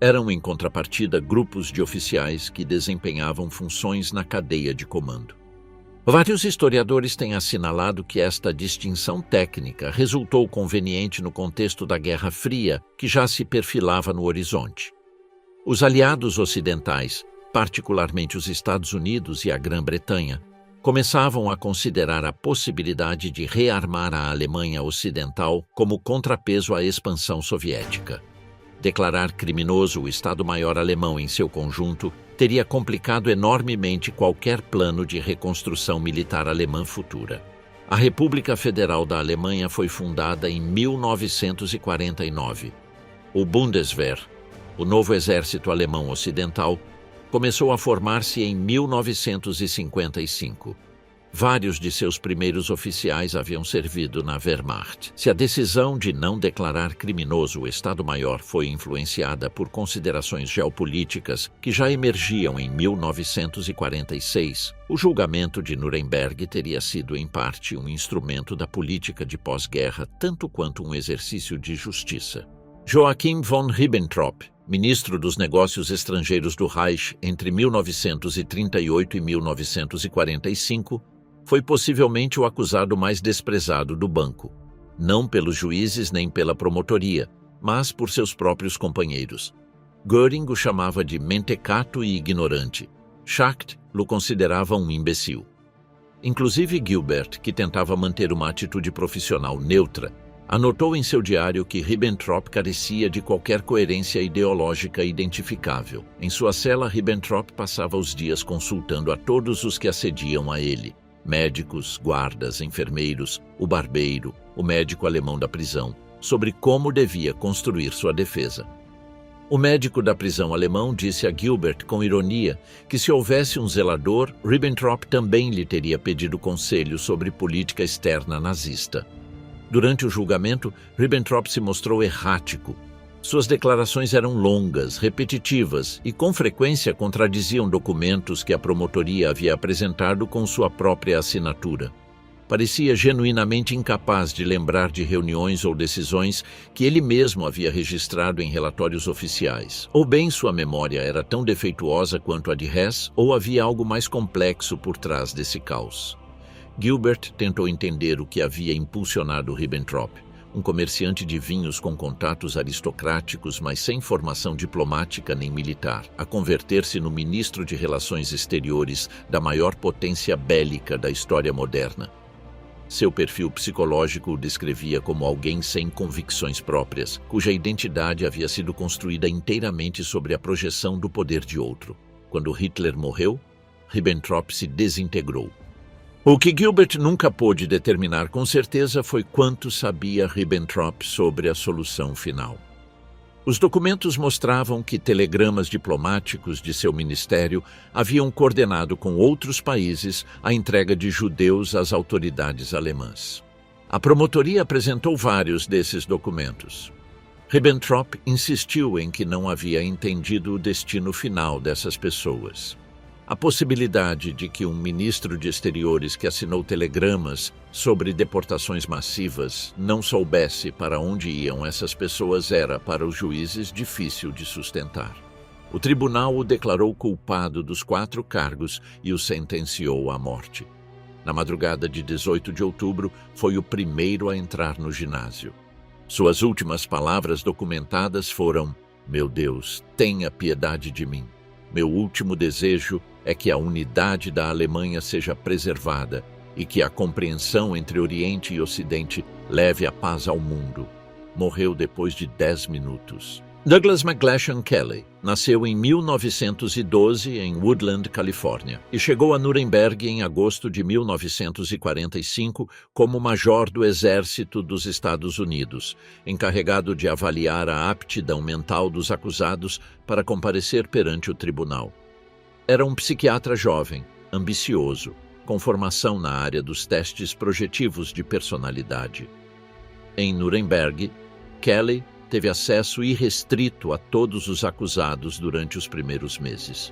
Eram, em contrapartida, grupos de oficiais que desempenhavam funções na cadeia de comando. Vários historiadores têm assinalado que esta distinção técnica resultou conveniente no contexto da Guerra Fria, que já se perfilava no horizonte. Os aliados ocidentais, particularmente os Estados Unidos e a Grã-Bretanha, começavam a considerar a possibilidade de rearmar a Alemanha Ocidental como contrapeso à expansão soviética. Declarar criminoso o Estado-Maior alemão em seu conjunto teria complicado enormemente qualquer plano de reconstrução militar alemã futura. A República Federal da Alemanha foi fundada em 1949. O Bundeswehr, o novo exército alemão ocidental, começou a formar-se em 1955. Vários de seus primeiros oficiais haviam servido na Wehrmacht. Se a decisão de não declarar criminoso o Estado-Maior foi influenciada por considerações geopolíticas que já emergiam em 1946, o julgamento de Nuremberg teria sido, em parte, um instrumento da política de pós-guerra, tanto quanto um exercício de justiça. Joachim von Ribbentrop, ministro dos Negócios Estrangeiros do Reich entre 1938 e 1945, foi possivelmente o acusado mais desprezado do banco, não pelos juízes nem pela promotoria, mas por seus próprios companheiros. Göring o chamava de mentecato e ignorante. Schacht o considerava um imbecil. Inclusive Gilbert, que tentava manter uma atitude profissional neutra, anotou em seu diário que Ribbentrop carecia de qualquer coerência ideológica identificável. Em sua cela, Ribbentrop passava os dias consultando a todos os que acediam a ele: médicos, guardas, enfermeiros, o barbeiro, o médico alemão da prisão, sobre como devia construir sua defesa. O médico da prisão alemão disse a Gilbert com ironia que se houvesse um zelador, Ribbentrop também lhe teria pedido conselho sobre política externa nazista. Durante o julgamento, Ribbentrop se mostrou errático. Suas declarações eram longas, repetitivas e, com frequência, contradiziam documentos que a promotoria havia apresentado com sua própria assinatura. Parecia genuinamente incapaz de lembrar de reuniões ou decisões que ele mesmo havia registrado em relatórios oficiais. Ou bem sua memória era tão defeituosa quanto a de Hess, ou havia algo mais complexo por trás desse caos. Gilbert tentou entender o que havia impulsionado Ribbentrop, um comerciante de vinhos com contatos aristocráticos, mas sem formação diplomática nem militar, a converter-se no ministro de Relações Exteriores da maior potência bélica da história moderna. Seu perfil psicológico o descrevia como alguém sem convicções próprias, cuja identidade havia sido construída inteiramente sobre a projeção do poder de outro. Quando Hitler morreu, Ribbentrop se desintegrou. O que Gilbert nunca pôde determinar com certeza foi quanto sabia Ribbentrop sobre a solução final. Os documentos mostravam que telegramas diplomáticos de seu ministério haviam coordenado com outros países a entrega de judeus às autoridades alemãs. A promotoria apresentou vários desses documentos. Ribbentrop insistiu em que não havia entendido o destino final dessas pessoas. A possibilidade de que um ministro de exteriores que assinou telegramas sobre deportações massivas não soubesse para onde iam essas pessoas era, para os juízes, difícil de sustentar. O tribunal o declarou culpado dos 4 cargos e o sentenciou à morte. Na madrugada de 18 de outubro, foi o primeiro a entrar no ginásio. Suas últimas palavras documentadas foram: "Meu Deus, tenha piedade de mim. Meu último desejo é que a unidade da Alemanha seja preservada e que a compreensão entre Oriente e Ocidente leve a paz ao mundo." Morreu depois de 10 minutos. Douglas McGlashan Kelly nasceu em 1912 em Woodland, Califórnia, e chegou a Nuremberg em agosto de 1945 como major do Exército dos Estados Unidos, encarregado de avaliar a aptidão mental dos acusados para comparecer perante o tribunal. Era um psiquiatra jovem, ambicioso, com formação na área dos testes projetivos de personalidade. Em Nuremberg, Kelly teve acesso irrestrito a todos os acusados durante os primeiros meses.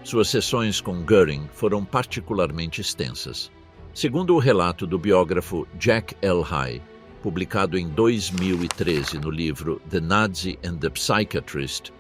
Suas sessões com Göring foram particularmente extensas. Segundo o relato do biógrafo Jack L. High, publicado em 2013 no livro The Nazi and the Psychiatrist,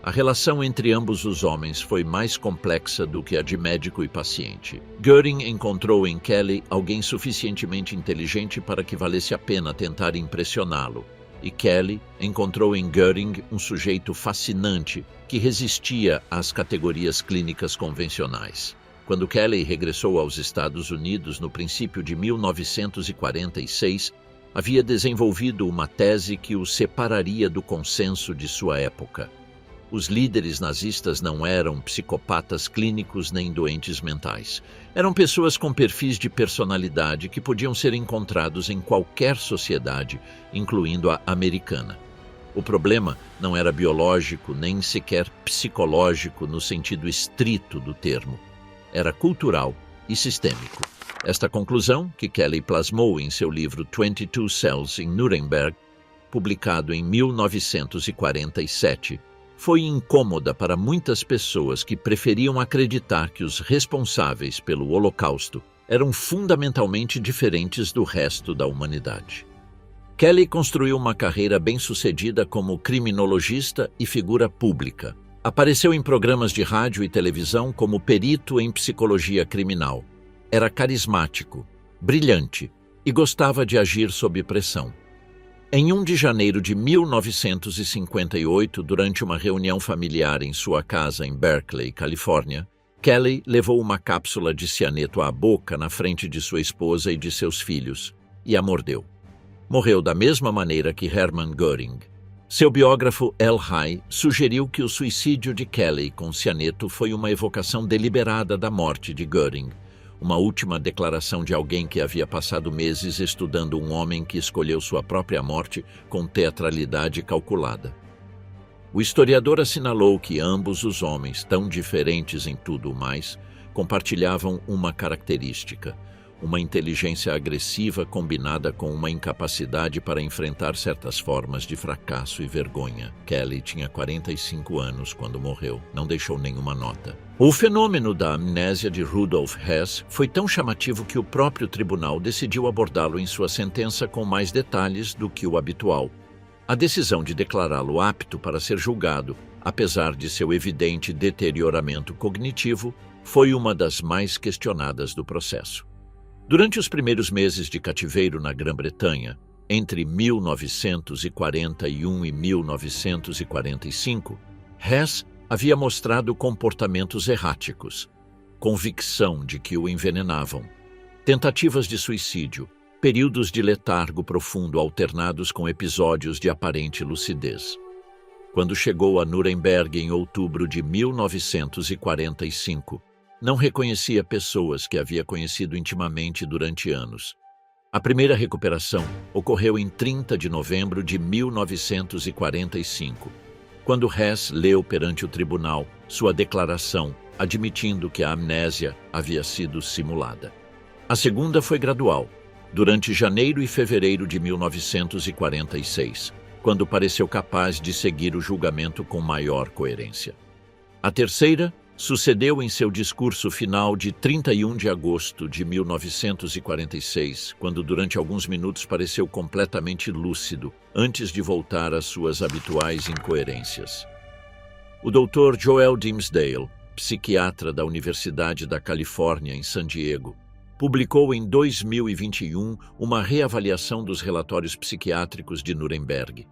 a relação entre ambos os homens foi mais complexa do que a de médico e paciente. Göring encontrou em Kelly alguém suficientemente inteligente para que valesse a pena tentar impressioná-lo, e Kelly encontrou em Göring um sujeito fascinante que resistia às categorias clínicas convencionais. Quando Kelly regressou aos Estados Unidos no princípio de 1946, havia desenvolvido uma tese que o separaria do consenso de sua época. Os líderes nazistas não eram psicopatas clínicos nem doentes mentais. Eram pessoas com perfis de personalidade que podiam ser encontrados em qualquer sociedade, incluindo a americana. O problema não era biológico nem sequer psicológico no sentido estrito do termo. Era cultural e sistêmico. Esta conclusão, que Kelly plasmou em seu livro 22 Cells in Nuremberg, publicado em 1947, foi incômoda para muitas pessoas que preferiam acreditar que os responsáveis pelo Holocausto eram fundamentalmente diferentes do resto da humanidade. Kelly construiu uma carreira bem-sucedida como criminologista e figura pública. Apareceu em programas de rádio e televisão como perito em psicologia criminal. Era carismático, brilhante e gostava de agir sob pressão. Em 1 de janeiro de 1958, durante uma reunião familiar em sua casa em Berkeley, Califórnia, Kelly levou uma cápsula de cianeto à boca na frente de sua esposa e de seus filhos e a mordeu. Morreu da mesma maneira que Hermann Göring. Seu biógrafo L. High sugeriu que o suicídio de Kelly com cianeto foi uma evocação deliberada da morte de Göring, uma última declaração de alguém que havia passado meses estudando um homem que escolheu sua própria morte com teatralidade calculada. O historiador assinalou que ambos os homens, tão diferentes em tudo o mais, compartilhavam uma característica: uma inteligência agressiva combinada com uma incapacidade para enfrentar certas formas de fracasso e vergonha. Kelly tinha 45 anos quando morreu, não deixou nenhuma nota. O fenômeno da amnésia de Rudolf Hess foi tão chamativo que o próprio tribunal decidiu abordá-lo em sua sentença com mais detalhes do que o habitual. A decisão de declará-lo apto para ser julgado, apesar de seu evidente deterioramento cognitivo, foi uma das mais questionadas do processo. Durante os primeiros meses de cativeiro na Grã-Bretanha, entre 1941 e 1945, Hess havia mostrado comportamentos erráticos, convicção de que o envenenavam, tentativas de suicídio, períodos de letargo profundo alternados com episódios de aparente lucidez. Quando chegou a Nuremberg em outubro de 1945, não reconhecia pessoas que havia conhecido intimamente durante anos. A primeira recuperação ocorreu em 30 de novembro de 1945, quando Hess leu perante o tribunal sua declaração admitindo que a amnésia havia sido simulada. A segunda foi gradual, durante janeiro e fevereiro de 1946, quando pareceu capaz de seguir o julgamento com maior coerência. A terceira sucedeu em seu discurso final de 31 de agosto de 1946, quando durante alguns minutos pareceu completamente lúcido, antes de voltar às suas habituais incoerências. O Dr. Joel Dimsdale, psiquiatra da Universidade da Califórnia, em San Diego, publicou em 2021 uma reavaliação dos relatórios psiquiátricos de Nuremberg.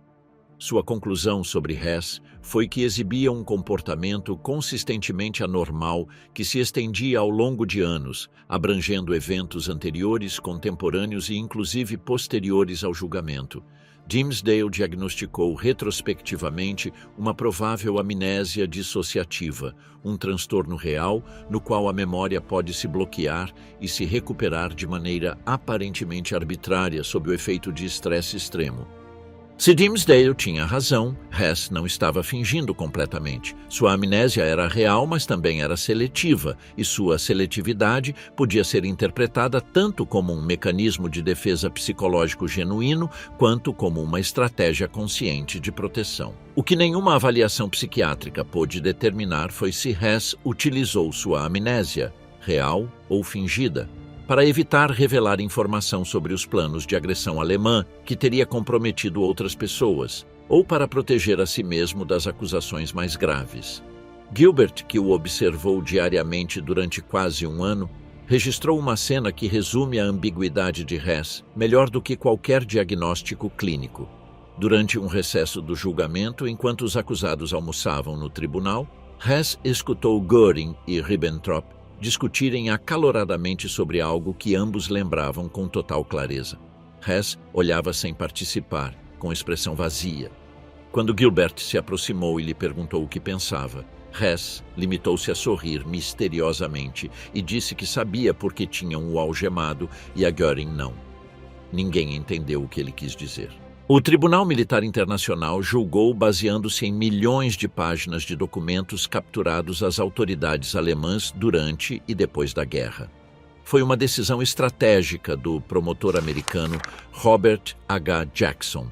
Sua conclusão sobre Hess foi que exibia um comportamento consistentemente anormal que se estendia ao longo de anos, abrangendo eventos anteriores, contemporâneos e inclusive posteriores ao julgamento. Dimsdale diagnosticou retrospectivamente uma provável amnésia dissociativa, um transtorno real no qual a memória pode se bloquear e se recuperar de maneira aparentemente arbitrária sob o efeito de estresse extremo. Se Dimsdale tinha razão, Hess não estava fingindo completamente. Sua amnésia era real, mas também era seletiva, e sua seletividade podia ser interpretada tanto como um mecanismo de defesa psicológico genuíno, quanto como uma estratégia consciente de proteção. O que nenhuma avaliação psiquiátrica pôde determinar foi se Hess utilizou sua amnésia, real ou fingida, para evitar revelar informação sobre os planos de agressão alemã que teria comprometido outras pessoas, ou para proteger a si mesmo das acusações mais graves. Gilbert, que o observou diariamente durante quase um ano, registrou uma cena que resume a ambiguidade de Hess melhor do que qualquer diagnóstico clínico. Durante um recesso do julgamento, enquanto os acusados almoçavam no tribunal, Hess escutou Göring e Ribbentrop discutirem acaloradamente sobre algo que ambos lembravam com total clareza. Hess olhava sem participar, com expressão vazia. Quando Gilbert se aproximou e lhe perguntou o que pensava, Hess limitou-se a sorrir misteriosamente e disse que sabia por que tinham o algemado e a Göring não. Ninguém entendeu o que ele quis dizer. O Tribunal Militar Internacional julgou baseando-se em milhões de páginas de documentos capturados às autoridades alemãs durante e depois da guerra. Foi uma decisão estratégica do promotor americano Robert H. Jackson.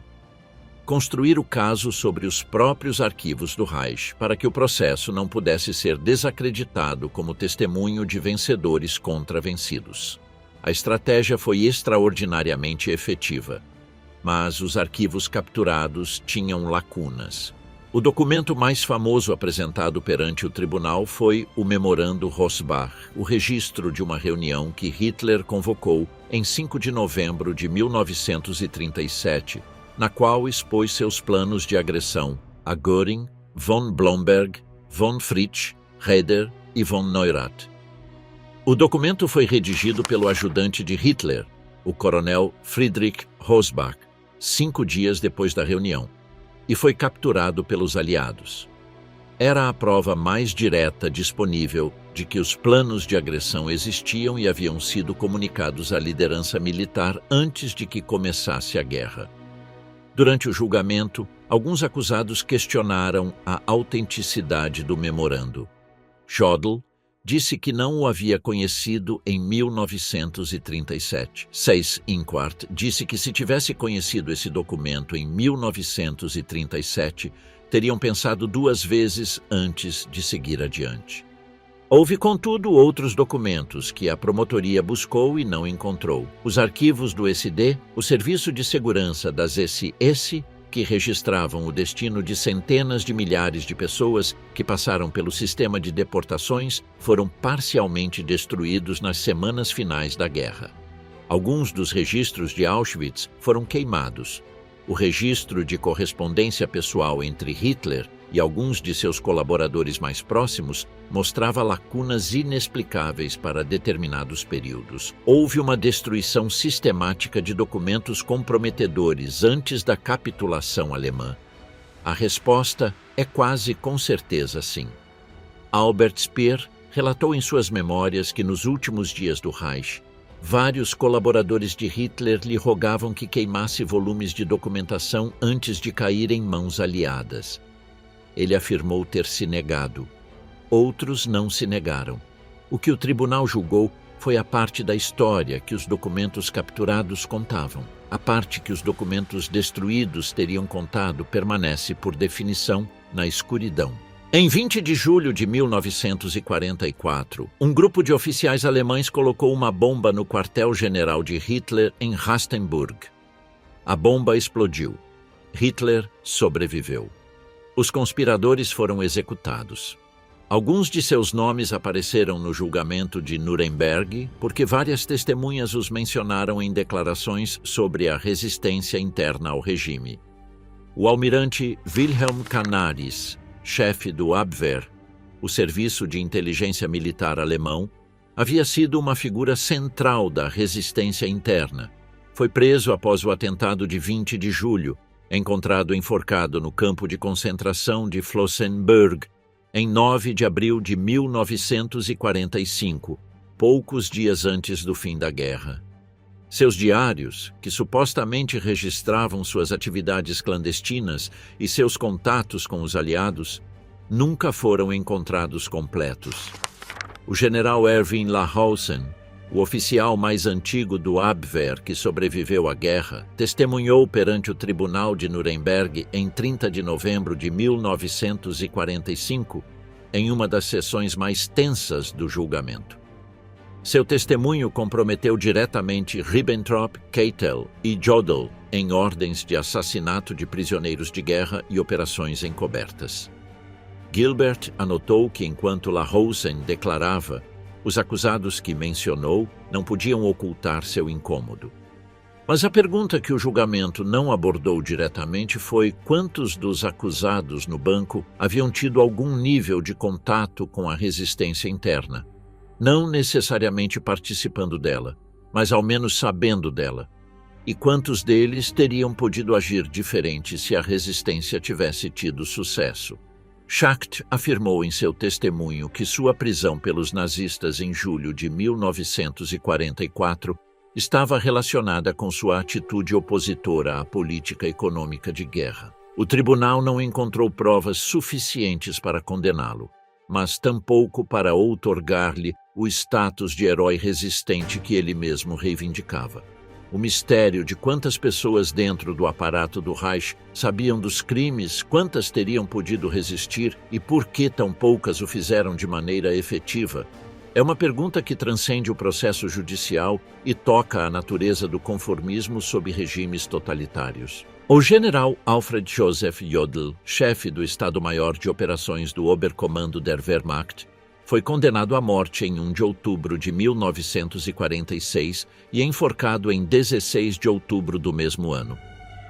Construir o caso sobre os próprios arquivos do Reich para que o processo não pudesse ser desacreditado como testemunho de vencedores contra vencidos. A estratégia foi extraordinariamente efetiva. Mas os arquivos capturados tinham lacunas. O documento mais famoso apresentado perante o tribunal foi o Memorando Rosbach, o registro de uma reunião que Hitler convocou em 5 de novembro de 1937, na qual expôs seus planos de agressão a Göring, von Blomberg, von Fritsch, Raeder e von Neurath. O documento foi redigido pelo ajudante de Hitler, o coronel Friedrich Rosbach, 5 dias depois da reunião, e foi capturado pelos aliados. Era a prova mais direta disponível de que os planos de agressão existiam e haviam sido comunicados à liderança militar antes de que começasse a guerra. Durante o julgamento, alguns acusados questionaram a autenticidade do memorando. Jodl disse que não o havia conhecido em 1937. Seyss-Inquart disse que se tivesse conhecido esse documento em 1937, teriam pensado 2 vezes antes de seguir adiante. Houve, contudo, outros documentos que a promotoria buscou e não encontrou. Os arquivos do SD, o Serviço de Segurança das SS, que registravam o destino de centenas de milhares de pessoas que passaram pelo sistema de deportações, foram parcialmente destruídos nas semanas finais da guerra. Alguns dos registros de Auschwitz foram queimados. O registro de correspondência pessoal entre Hitler e alguns de seus colaboradores mais próximos mostrava lacunas inexplicáveis para determinados períodos. Houve uma destruição sistemática de documentos comprometedores antes da capitulação alemã. A resposta é quase com certeza sim. Albert Speer relatou em suas memórias que nos últimos dias do Reich, vários colaboradores de Hitler lhe rogavam que queimasse volumes de documentação antes de cair em mãos aliadas. Ele afirmou ter se negado. Outros não se negaram. O que o tribunal julgou foi a parte da história que os documentos capturados contavam. A parte que os documentos destruídos teriam contado permanece, por definição, na escuridão. Em 20 de julho de 1944, um grupo de oficiais alemães colocou uma bomba no quartel-general de Hitler em Rastenburg. A bomba explodiu. Hitler sobreviveu. Os conspiradores foram executados. Alguns de seus nomes apareceram no julgamento de Nuremberg porque várias testemunhas os mencionaram em declarações sobre a resistência interna ao regime. O almirante Wilhelm Canaris, chefe do Abwehr, o serviço de inteligência militar alemão, havia sido uma figura central da resistência interna. Foi preso após o atentado de 20 de julho, encontrado enforcado no campo de concentração de Flossenbürg, em 9 de abril de 1945, poucos dias antes do fim da guerra. Seus diários, que supostamente registravam suas atividades clandestinas e seus contatos com os aliados, nunca foram encontrados completos. O general Erwin Lahausen, o oficial mais antigo do Abwehr que sobreviveu à guerra, testemunhou perante o Tribunal de Nuremberg em 30 de novembro de 1945, em uma das sessões mais tensas do julgamento. Seu testemunho comprometeu diretamente Ribbentrop, Keitel e Jodl em ordens de assassinato de prisioneiros de guerra e operações encobertas. Gilbert anotou que, enquanto Lahausen declarava, os acusados que mencionou não podiam ocultar seu incômodo. Mas a pergunta que o julgamento não abordou diretamente foi quantos dos acusados no banco haviam tido algum nível de contato com a resistência interna, não necessariamente participando dela, mas ao menos sabendo dela, e quantos deles teriam podido agir diferente se a resistência tivesse tido sucesso. Schacht afirmou em seu testemunho que sua prisão pelos nazistas em julho de 1944 estava relacionada com sua atitude opositora à política econômica de guerra. O tribunal não encontrou provas suficientes para condená-lo, mas tampouco para outorgar-lhe o status de herói resistente que ele mesmo reivindicava. O mistério de quantas pessoas dentro do aparato do Reich sabiam dos crimes, quantas teriam podido resistir e por que tão poucas o fizeram de maneira efetiva, é uma pergunta que transcende o processo judicial e toca a natureza do conformismo sob regimes totalitários. O general Alfred Joseph Jodl, chefe do Estado-Maior de Operações do Oberkommando der Wehrmacht, foi condenado à morte em 1 de outubro de 1946 e enforcado em 16 de outubro do mesmo ano.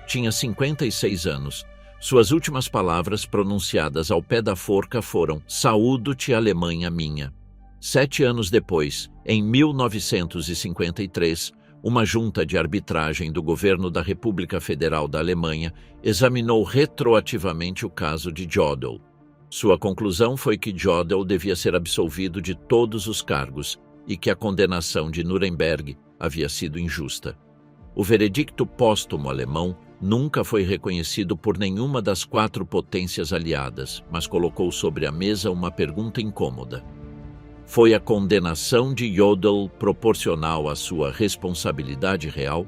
Tinha 56 anos. Suas últimas palavras pronunciadas ao pé da forca foram "Saúdo-te, Alemanha minha". 7 anos depois, em 1953, uma junta de arbitragem do governo da República Federal da Alemanha examinou retroativamente o caso de Jodl. Sua conclusão foi que Jodl devia ser absolvido de todos os cargos e que a condenação de Nuremberg havia sido injusta. O veredicto póstumo alemão nunca foi reconhecido por nenhuma das 4 potências aliadas, mas colocou sobre a mesa uma pergunta incômoda. Foi a condenação de Jodl proporcional à sua responsabilidade real?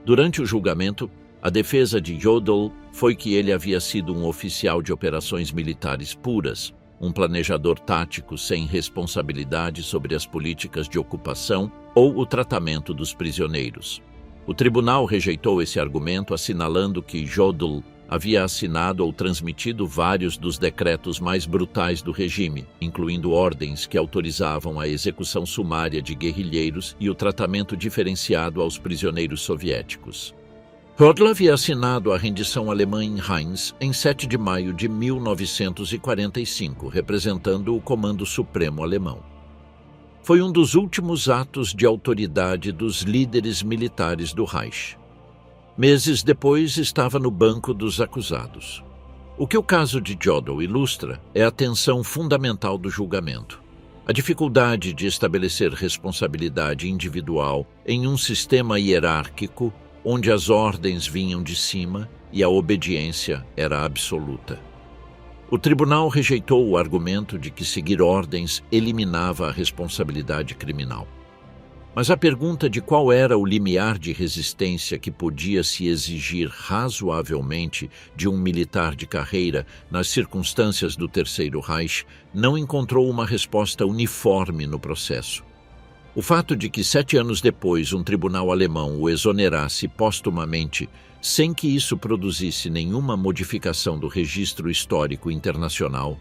Durante o julgamento, a defesa de Jodl foi que ele havia sido um oficial de operações militares puras, um planejador tático sem responsabilidade sobre as políticas de ocupação ou o tratamento dos prisioneiros. O tribunal rejeitou esse argumento, assinalando que Jodl havia assinado ou transmitido vários dos decretos mais brutais do regime, incluindo ordens que autorizavam a execução sumária de guerrilheiros e o tratamento diferenciado aos prisioneiros soviéticos. Jodl havia assinado a rendição alemã em Rheims em 7 de maio de 1945, representando o Comando Supremo Alemão. Foi um dos últimos atos de autoridade dos líderes militares do Reich. Meses depois, estava no banco dos acusados. O que o caso de Jodl ilustra é a tensão fundamental do julgamento. A dificuldade de estabelecer responsabilidade individual em um sistema hierárquico onde as ordens vinham de cima e a obediência era absoluta. O tribunal rejeitou o argumento de que seguir ordens eliminava a responsabilidade criminal. Mas a pergunta de qual era o limiar de resistência que podia se exigir razoavelmente de um militar de carreira nas circunstâncias do Terceiro Reich não encontrou uma resposta uniforme no processo. O fato de que 7 anos depois um tribunal alemão o exonerasse póstumamente sem que isso produzisse nenhuma modificação do registro histórico internacional,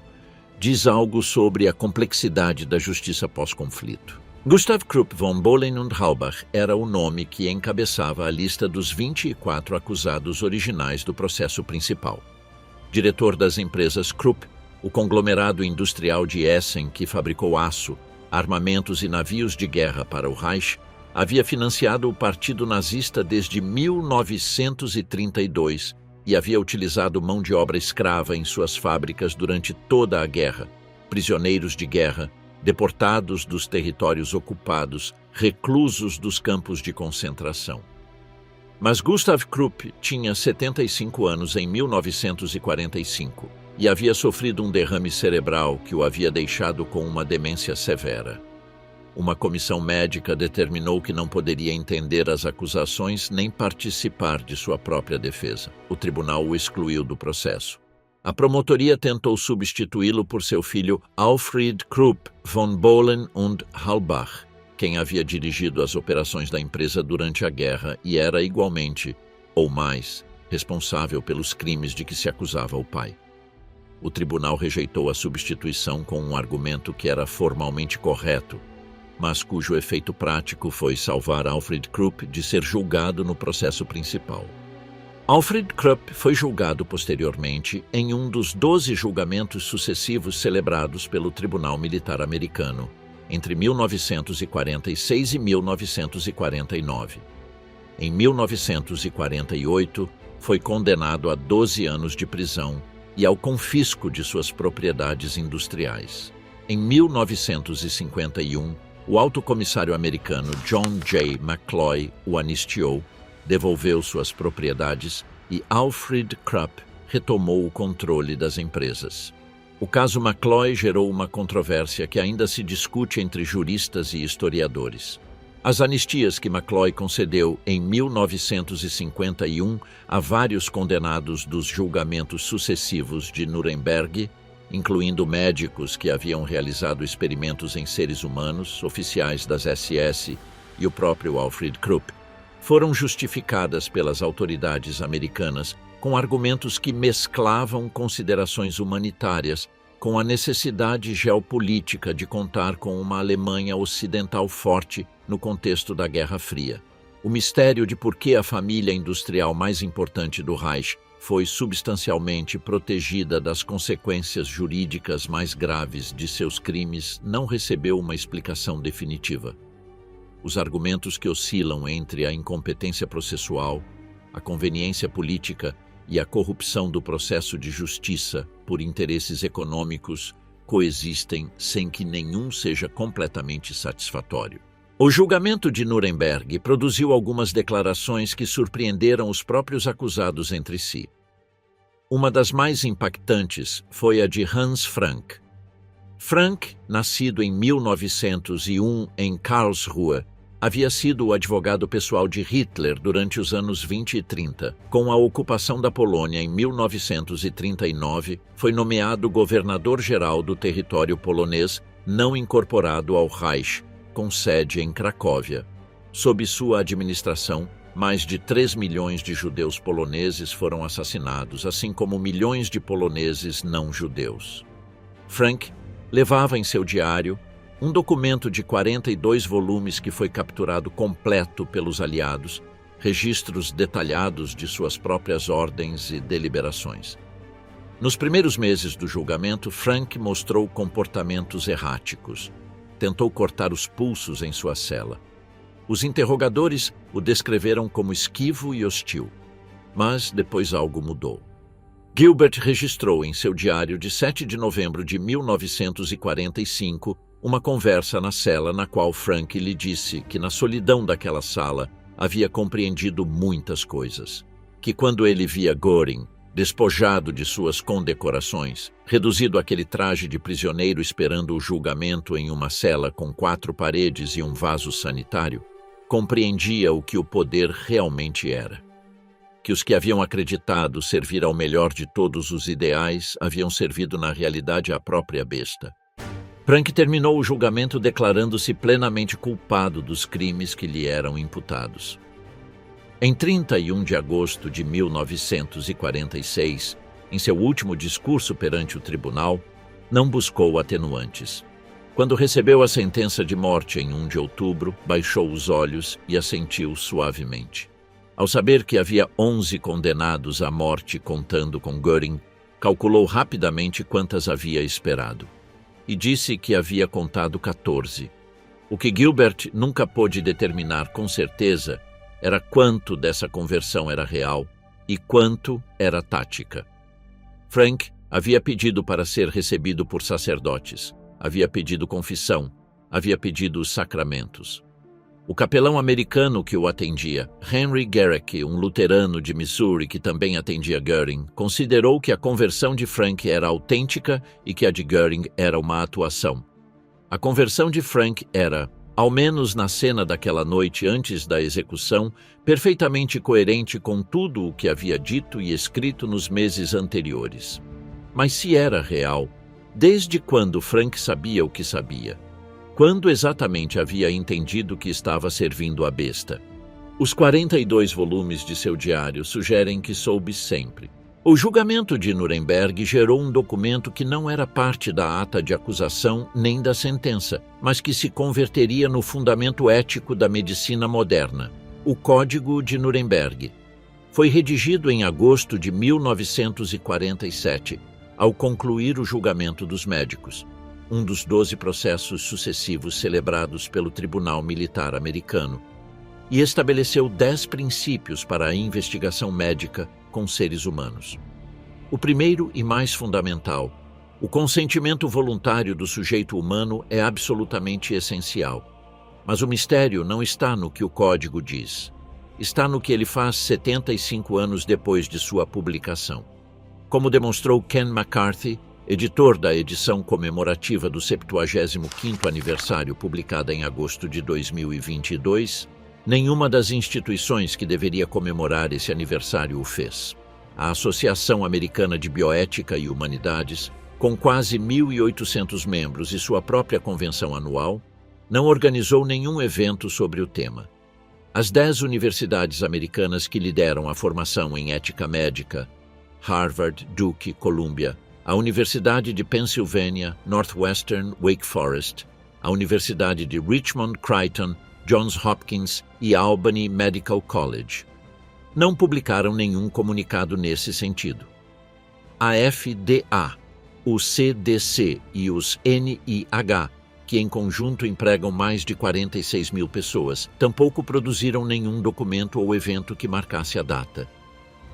diz algo sobre a complexidade da justiça pós-conflito. Gustav Krupp von Bohlen und Halbach era o nome que encabeçava a lista dos 24 acusados originais do processo principal. Diretor das empresas Krupp, o conglomerado industrial de Essen que fabricou aço, armamentos e navios de guerra para o Reich, havia financiado o partido nazista desde 1932 e havia utilizado mão de obra escrava em suas fábricas durante toda a guerra, prisioneiros de guerra, deportados dos territórios ocupados, reclusos dos campos de concentração. Mas Gustav Krupp tinha 75 anos em 1945 e havia sofrido um derrame cerebral que o havia deixado com uma demência severa. Uma comissão médica determinou que não poderia entender as acusações nem participar de sua própria defesa. O tribunal o excluiu do processo. A promotoria tentou substituí-lo por seu filho Alfred Krupp von Bohlen und Halbach, quem havia dirigido as operações da empresa durante a guerra e era igualmente, ou mais, responsável pelos crimes de que se acusava o pai. O tribunal rejeitou a substituição com um argumento que era formalmente correto, mas cujo efeito prático foi salvar Alfred Krupp de ser julgado no processo principal. Alfred Krupp foi julgado posteriormente em um dos 12 julgamentos sucessivos celebrados pelo Tribunal Militar Americano, entre 1946 e 1949. Em 1948, foi condenado a 12 anos de prisão e ao confisco de suas propriedades industriais. Em 1951, o alto comissário americano John J. McCloy o anistiou, devolveu suas propriedades e Alfred Krupp retomou o controle das empresas. O caso McCloy gerou uma controvérsia que ainda se discute entre juristas e historiadores. As anistias que McCloy concedeu em 1951 a vários condenados dos julgamentos sucessivos de Nuremberg, incluindo médicos que haviam realizado experimentos em seres humanos, oficiais das SS e o próprio Alfred Krupp, foram justificadas pelas autoridades americanas com argumentos que mesclavam considerações humanitárias com a necessidade geopolítica de contar com uma Alemanha ocidental forte no contexto da Guerra Fria. O mistério de por que a família industrial mais importante do Reich foi substancialmente protegida das consequências jurídicas mais graves de seus crimes não recebeu uma explicação definitiva. Os argumentos que oscilam entre a incompetência processual, a conveniência política e a corrupção do processo de justiça por interesses econômicos coexistem sem que nenhum seja completamente satisfatório. O julgamento de Nuremberg produziu algumas declarações que surpreenderam os próprios acusados entre si. Uma das mais impactantes foi a de Hans Frank. Frank, nascido em 1901 em Karlsruhe, havia sido o advogado pessoal de Hitler durante os anos 20 e 30. Com a ocupação da Polônia em 1939, foi nomeado governador-geral do território polonês não incorporado ao Reich, com sede em Cracóvia. Sob sua administração, mais de 3 milhões de judeus poloneses foram assassinados, assim como milhões de poloneses não-judeus. Frank levava em seu diário um documento de 42 volumes que foi capturado completo pelos aliados, registros detalhados de suas próprias ordens e deliberações. Nos primeiros meses do julgamento, Frank mostrou comportamentos erráticos. Tentou cortar os pulsos em sua cela. Os interrogadores o descreveram como esquivo e hostil. Mas depois algo mudou. Gilbert registrou em seu diário de 7 de novembro de 1945 uma conversa na cela na qual Frank lhe disse que na solidão daquela sala havia compreendido muitas coisas. Que quando ele via Göring, despojado de suas condecorações, reduzido àquele traje de prisioneiro esperando o julgamento em uma cela com 4 paredes e um vaso sanitário, compreendia o que o poder realmente era. Que os que haviam acreditado servir ao melhor de todos os ideais haviam servido na realidade à própria besta. Frank terminou o julgamento declarando-se plenamente culpado dos crimes que lhe eram imputados. Em 31 de agosto de 1946, em seu último discurso perante o tribunal, não buscou atenuantes. Quando recebeu a sentença de morte em 1 de outubro, baixou os olhos e assentiu suavemente. Ao saber que havia 11 condenados à morte contando com Göring, calculou rapidamente quantas havia esperado. E disse que havia contado 14. O que Gilbert nunca pôde determinar com certeza era quanto dessa conversão era real e quanto era tática. Frank havia pedido para ser recebido por sacerdotes, havia pedido confissão, havia pedido os sacramentos. O capelão americano que o atendia, Henry Garrick, um luterano de Missouri que também atendia Göring, considerou que a conversão de Frank era autêntica e que a de Göring era uma atuação. A conversão de Frank era, ao menos na cena daquela noite antes da execução, perfeitamente coerente com tudo o que havia dito e escrito nos meses anteriores. Mas se era real, desde quando Frank sabia o que sabia? Quando exatamente havia entendido que estava servindo a besta? Os 42 volumes de seu diário sugerem que soube sempre. O julgamento de Nuremberg gerou um documento que não era parte da ata de acusação nem da sentença, mas que se converteria no fundamento ético da medicina moderna, o Código de Nuremberg. Foi redigido em agosto de 1947, ao concluir o julgamento dos médicos, um dos 12 processos sucessivos celebrados pelo Tribunal Militar Americano, e estabeleceu 10 princípios para a investigação médica com seres humanos. O primeiro e mais fundamental, o consentimento voluntário do sujeito humano é absolutamente essencial. Mas o mistério não está no que o Código diz. Está no que ele faz 75 anos depois de sua publicação. Como demonstrou Ken McCarthy, editor da edição comemorativa do 75º aniversário publicada em agosto de 2022, nenhuma das instituições que deveria comemorar esse aniversário o fez. A Associação Americana de Bioética e Humanidades, com quase 1.800 membros e sua própria convenção anual, não organizou nenhum evento sobre o tema. As 10 universidades americanas que lideram a formação em ética médica, Harvard, Duke, Columbia, a Universidade de Pennsylvania, Northwestern, Wake Forest, a Universidade de Richmond, Creighton, Johns Hopkins e Albany Medical College, não publicaram nenhum comunicado nesse sentido. A FDA, o CDC e os NIH, que em conjunto empregam mais de 46 mil pessoas, tampouco produziram nenhum documento ou evento que marcasse a data.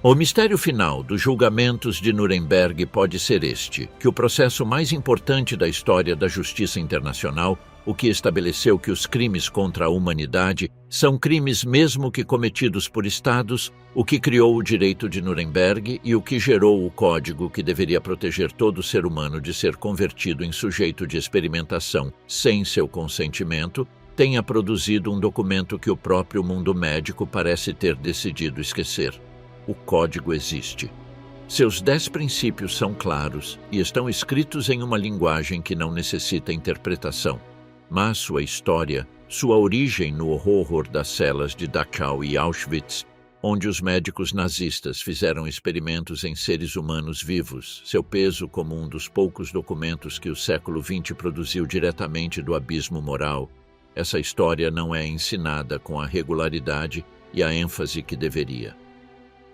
O mistério final dos julgamentos de Nuremberg pode ser este, que o processo mais importante da história da justiça internacional, o que estabeleceu que os crimes contra a humanidade são crimes mesmo que cometidos por estados, o que criou o direito de Nuremberg e o que gerou o código que deveria proteger todo ser humano de ser convertido em sujeito de experimentação sem seu consentimento, tenha produzido um documento que o próprio mundo médico parece ter decidido esquecer. O código existe. Seus 10 princípios são claros e estão escritos em uma linguagem que não necessita interpretação. Mas sua história, sua origem no horror das celas de Dachau e Auschwitz, onde os médicos nazistas fizeram experimentos em seres humanos vivos, seu peso como um dos poucos documentos que o século XX produziu diretamente do abismo moral, essa história não é ensinada com a regularidade e a ênfase que deveria.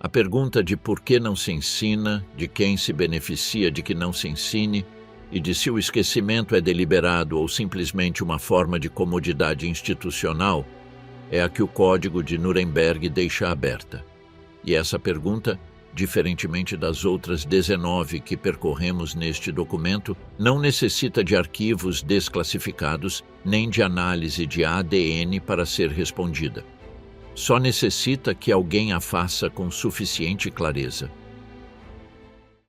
A pergunta de por que não se ensina, de quem se beneficia de que não se ensine, e de se o esquecimento é deliberado ou simplesmente uma forma de comodidade institucional, é a que o Código de Nuremberg deixa aberta. E essa pergunta, diferentemente das outras 19 que percorremos neste documento, não necessita de arquivos desclassificados nem de análise de ADN para ser respondida. Só necessita que alguém a faça com suficiente clareza.